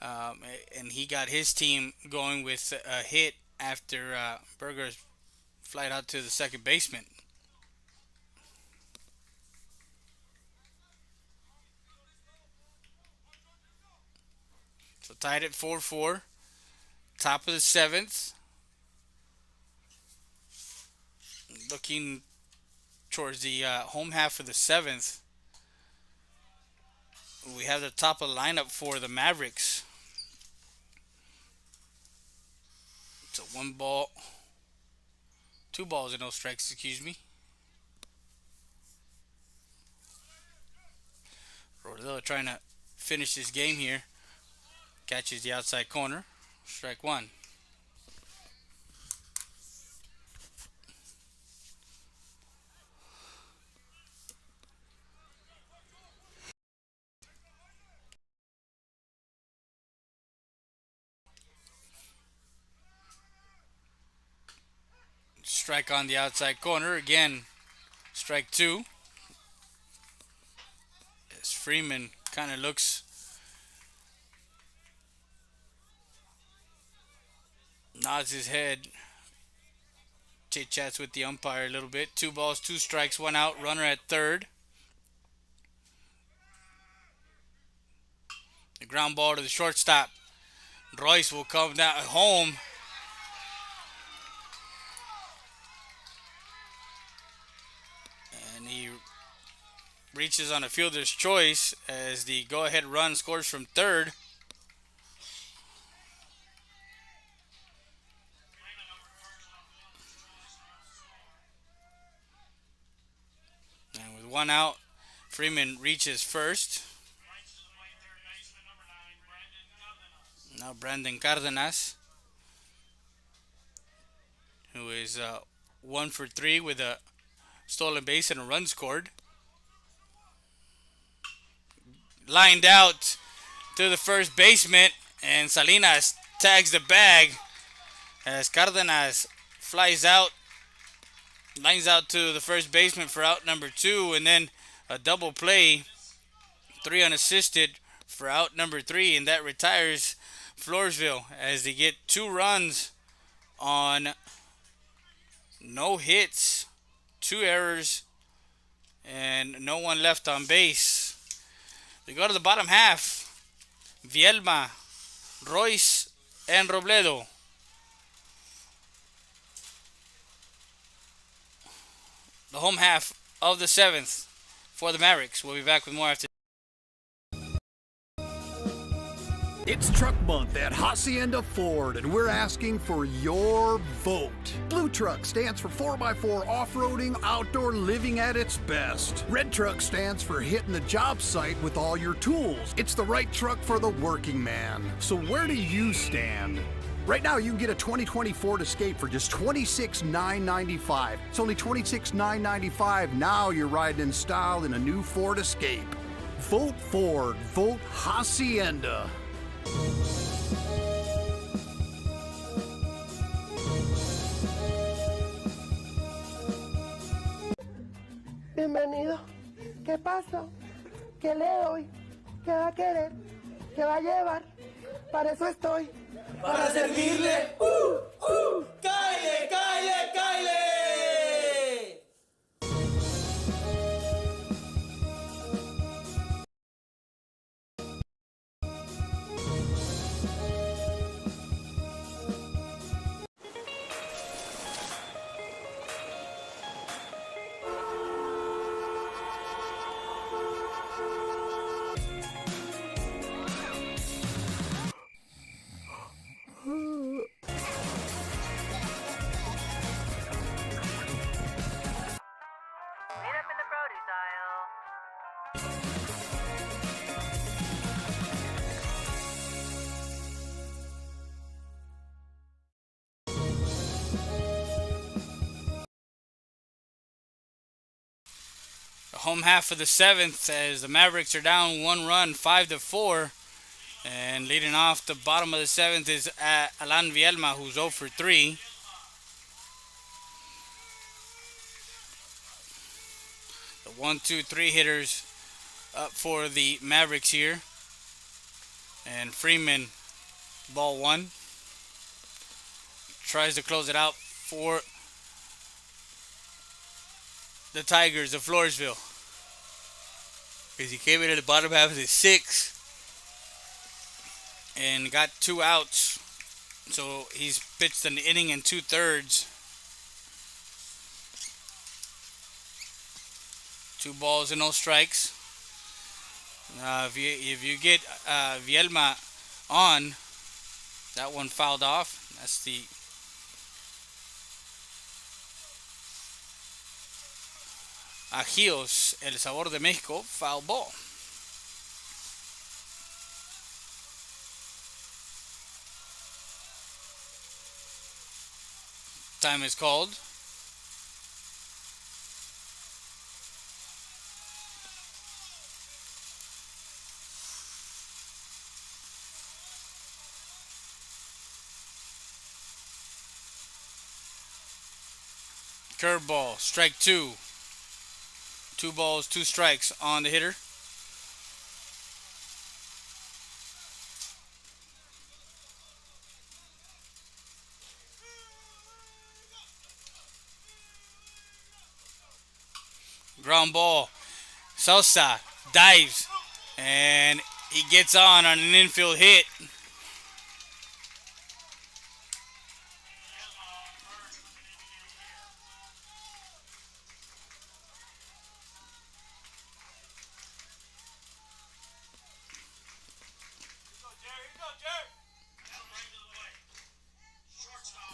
and he got his team going with a hit after Berger's flight out to the second baseman. So tied at 4-4. Top of the 7th. Looking towards the home half of the 7th. We have the top of the lineup for the Mavericks. It's a 1 ball. 2 balls and no strikes, excuse me. Rodillo trying to finish this game here. Catches the outside corner. Strike 1. Strike on the outside corner. Again, strike 2. As Freeman kind of looks, nods his head, chit chats with the umpire a little bit. 2 balls, 2 strikes, 1 out. Runner at third. The ground ball to the shortstop. Royce will come down home. And he reaches on a fielder's choice as the go-ahead run scores from third. And with 1 out, Freeman reaches first. Now Brandon Cardenas, who is 1 for 3 with a stolen base and a run scored. Lined out to the first baseman, and Salinas tags the bag as Cardenas flies out, lines out to the first baseman for out number 2, and then a double play, 3 unassisted for out number 3, and that retires Floresville as they get 2 runs on no hits, 2 errors, and no one left on base. We go to the bottom half. Vielma, Royce, and Robledo. The home half of the 7th for the Mavericks. We'll be back with more after. It's Truck Month at Hacienda Ford, and we're asking for your vote. Blue Truck stands for 4x4 off-roading, outdoor living at its best. Red Truck stands for hitting the job site with all your tools. It's the right truck for the working man. So where do you stand? Right now, you can get a 2020 Ford Escape for just $26,995. It's only $26,995. Now you're riding in style in a new Ford Escape. Vote Ford. Vote Hacienda. Bienvenido. ¿Qué pasó? ¿Qué le doy? ¿Qué va a querer? ¿Qué va a llevar? Para eso estoy. Para servirle. ¡Cáile, cáile, cáile! Meet up in the produce aisle. The home half of the seventh as the Mavericks are down 1 run, 5-4. And leading off the bottom of the seventh is Alan Vielma, who's 0 for 3. The 1-2-3 hitters up for the Mavericks here. And Freeman, ball one. Tries to close it out for the Tigers of Floresville. Because he came in at the bottom half of the sixth and got 2 outs. So he's pitched an inning and 2/3. 2 balls and no strikes. If you get Vielma on, that one fouled off. That's the Agios, El Sabor de México, foul ball. Time is called. Curveball, strike 2. 2 balls, 2 strikes on the hitter. Ground ball. Sosa dives and he gets on an infield hit.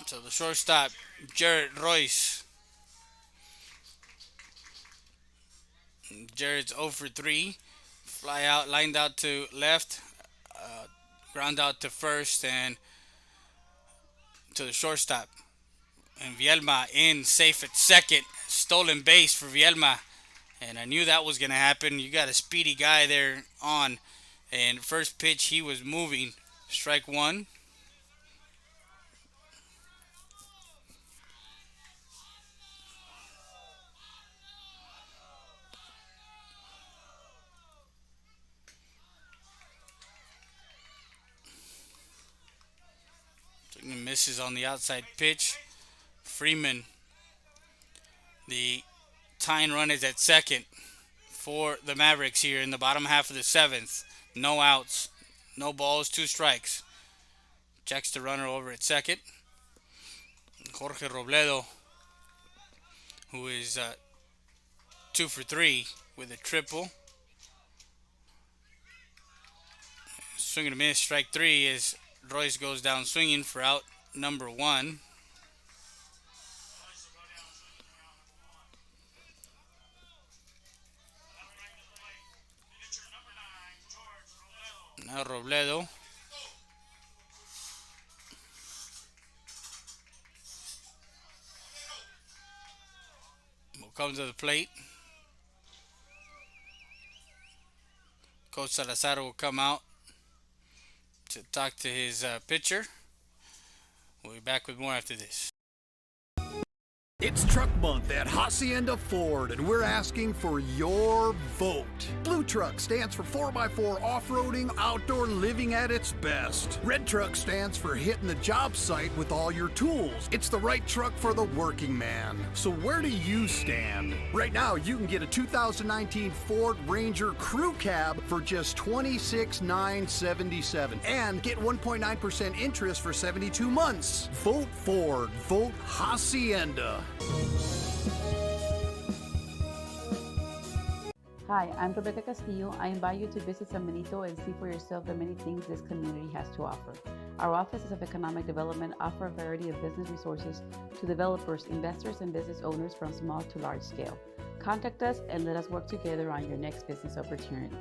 So the shortstop, Jared Royce. Jared's 0 for 3. Fly out, lined out to left. Ground out to first and to the shortstop. And Vielma in safe at second. Stolen base for Vielma. And I knew that was going to happen. You got a speedy guy there on. And first pitch, he was moving. Strike 1. Misses on the outside pitch. Freeman. The tying run is at second for the Mavericks here in the bottom half of the seventh. No outs, no balls, 2 strikes. Checks the runner over at second. Jorge Robledo, who is 2 for 3 with a triple. Swing and a miss, strike 3 as Royce goes down swinging for out number 1. Now Robledo. Will come to the plate. Coach Salazar will come out to talk to his pitcher. We'll be back with more after this. It's Truck Month at Hacienda Ford, and we're asking for your vote. Blue Truck stands for 4x4 off-roading, outdoor living at its best. Red Truck stands for hitting the job site with all your tools. It's the right truck for the working man. So where do you stand? Right now, you can get a 2019 Ford Ranger Crew Cab for just $26,977 and get 1.9% interest for 72 months. Vote Ford. Vote Hacienda. Hi, I'm Rebecca Castillo. I invite you to visit San Benito and see for yourself the many things this community has to offer. Our offices of economic development offer a variety of business resources to developers, investors, and business owners from small to large scale. Contact us and let us work together on your next business opportunity.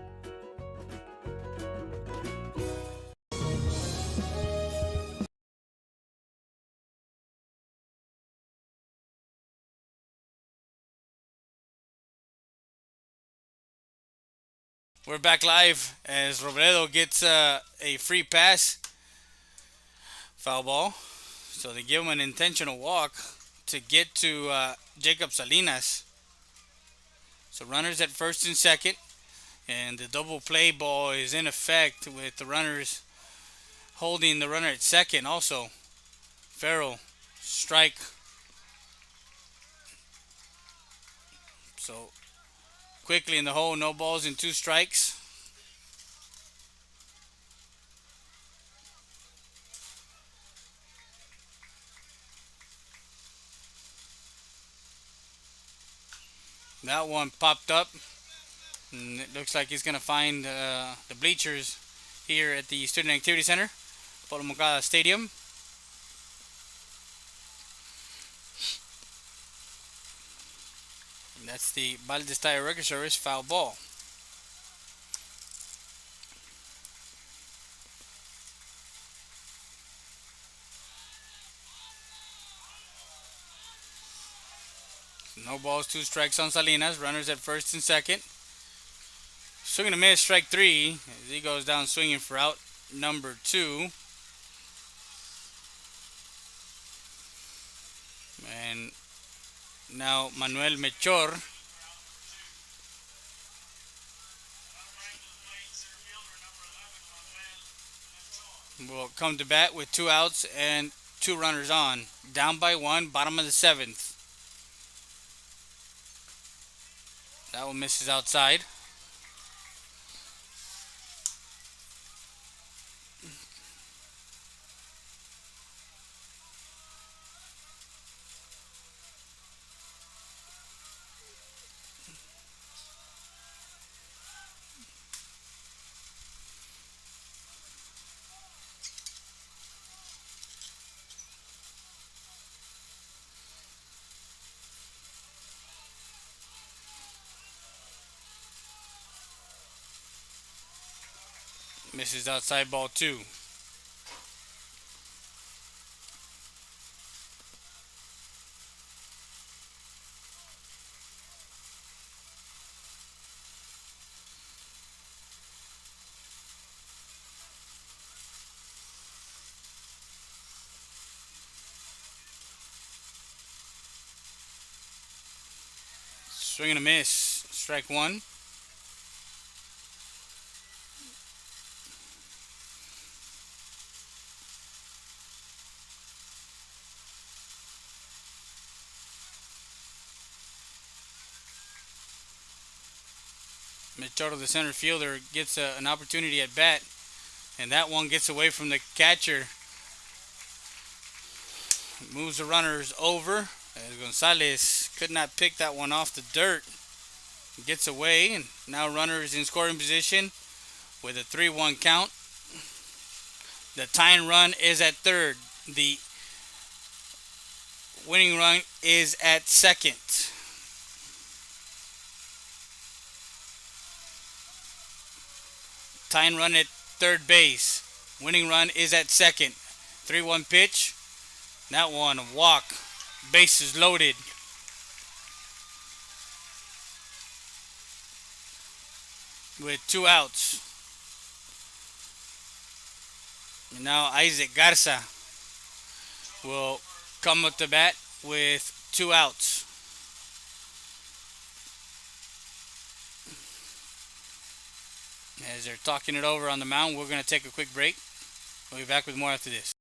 We're back live as Robledo gets a free pass. Foul ball. So they give him an intentional walk to get to Jacob Salinas. So runners at first and second. And the double play ball is in effect with the runners holding the runner at second also. Farrell, strike. So quickly in the hole, no balls and 2 strikes. That one popped up. And it looks like he's going to find the bleachers here at the Student Activity Center, Polo Moncada Stadium. And that's the Valdez Tire Record Service foul ball. No balls, 2 strikes on Salinas. Runners at first and second. Swing and a miss, strike 3 as he goes down swinging for out number 2. And now Manuel Melchor will come to bat with 2 outs and 2 runners on. Down by 1, bottom of the 7th. That one misses outside. Misses outside, ball 2. Swing and a miss, strike 1. Machado, the center fielder, gets an opportunity at bat, and that one gets away from the catcher. Moves the runners over as Gonzalez could not pick that one off the dirt. Gets away, and now runners in scoring position with a 3-1 count. The tying run is at third. The winning run is at second. Tying run at third base. Winning run is at second. 3-1 pitch. That one, a walk. Bases loaded. With 2 outs. And now Isaac Garza will come up to bat with 2 outs. As they're talking it over on the mound, we're going to take a quick break. We'll be back with more after this.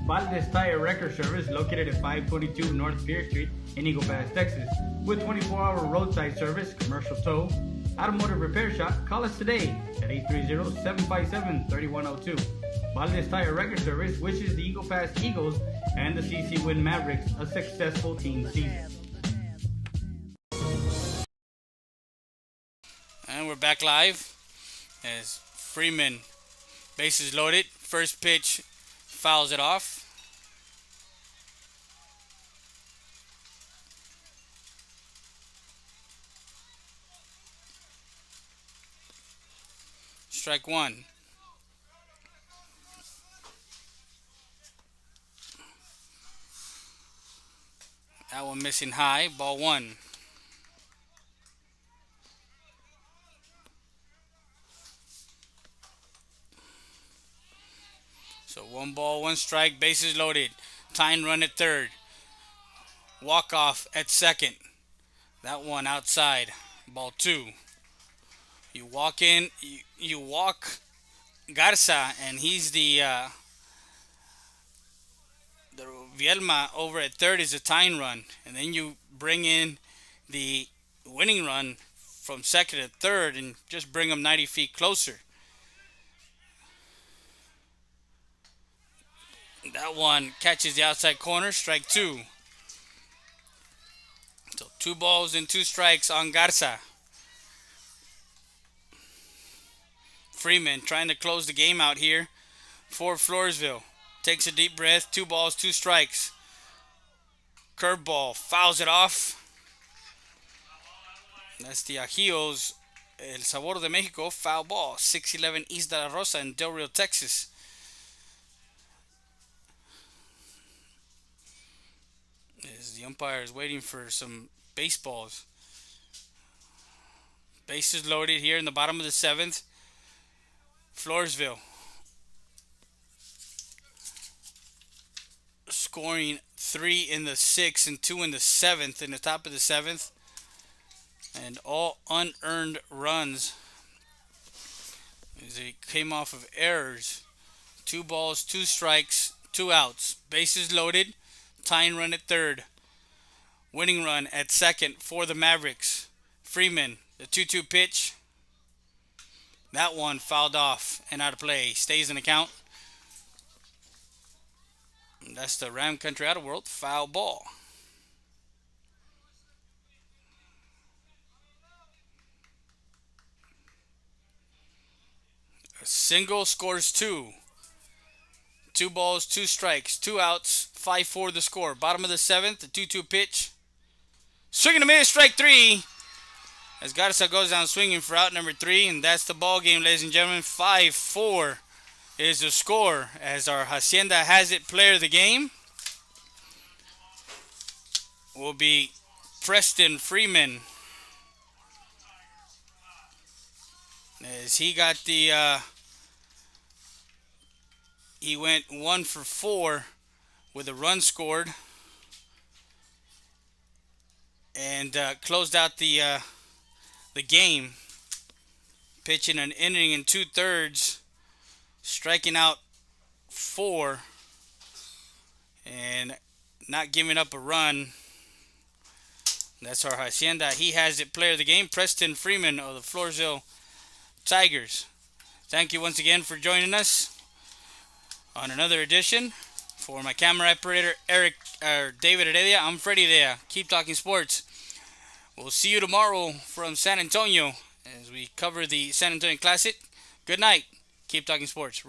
Valdez Tire Record Service, located at 522 North Pierce Street in Eagle Pass, Texas. With 24-hour roadside service, commercial tow, automotive repair shop, call us today at 830-757-3102. Valdez Tire Record Service wishes the Eagle Pass Eagles and the CC Winn Mavericks a successful team season. And we're back live as Freeman, bases loaded. First pitch, fouls it off. Strike 1. That one missing high. Ball 1. So 1 ball, 1 strike, bases loaded. Tying run at third. Walk off at second. That one outside. Ball 2. You walk in, you walk Garza, and he's the Vielma over at third is a tying run, and then you bring in the winning run from second to third and just bring them 90 feet closer. That one catches the outside corner, strike 2. So 2 balls and 2 strikes on Garza. Freeman trying to close the game out here for Floresville. Takes a deep breath. 2 balls, 2 strikes. Curveball, fouls it off. That's the Ajios El Sabor de Mexico foul ball. 611 East De La Rosa in Del Rio, Texas. As the umpire is waiting for some baseballs. Bases loaded here in the bottom of the 7th. Floresville scoring 3 in the 6th and 2 in the 7th in the top of the 7th, and all unearned runs as they came off of errors. 2 balls, 2 strikes, 2 outs. Bases loaded. Tying run at third. Winning run at second for the Mavericks. Freeman, the 2-2 pitch. That one fouled off and out of play. Stays in the count. And that's the Ram Country Auto World foul ball. A single scores 2. 2 balls, 2 strikes, 2 outs, 5-4 the score. Bottom of the 7th, the 2-2 pitch. Swing and a miss, strike 3. As Garza goes down swinging for out number 3, and that's the ball game, ladies and gentlemen. 5-4 is the score as our Hacienda Has It player of the game will be Preston Freeman, as he got the he went 1 for 4 with a run scored and closed out the game, pitching an inning and 2/3, striking out 4 and not giving up a run. That's our Hacienda He Has It player of the game, Preston Freeman of the Floresville Tigers. Thank you once again for joining us on another edition. For my camera operator David Heredia, I'm Freddie Heredia. Keep talking sports. We'll see you tomorrow from San Antonio as we cover the San Antonio Classic. Good night. Keep talking sports.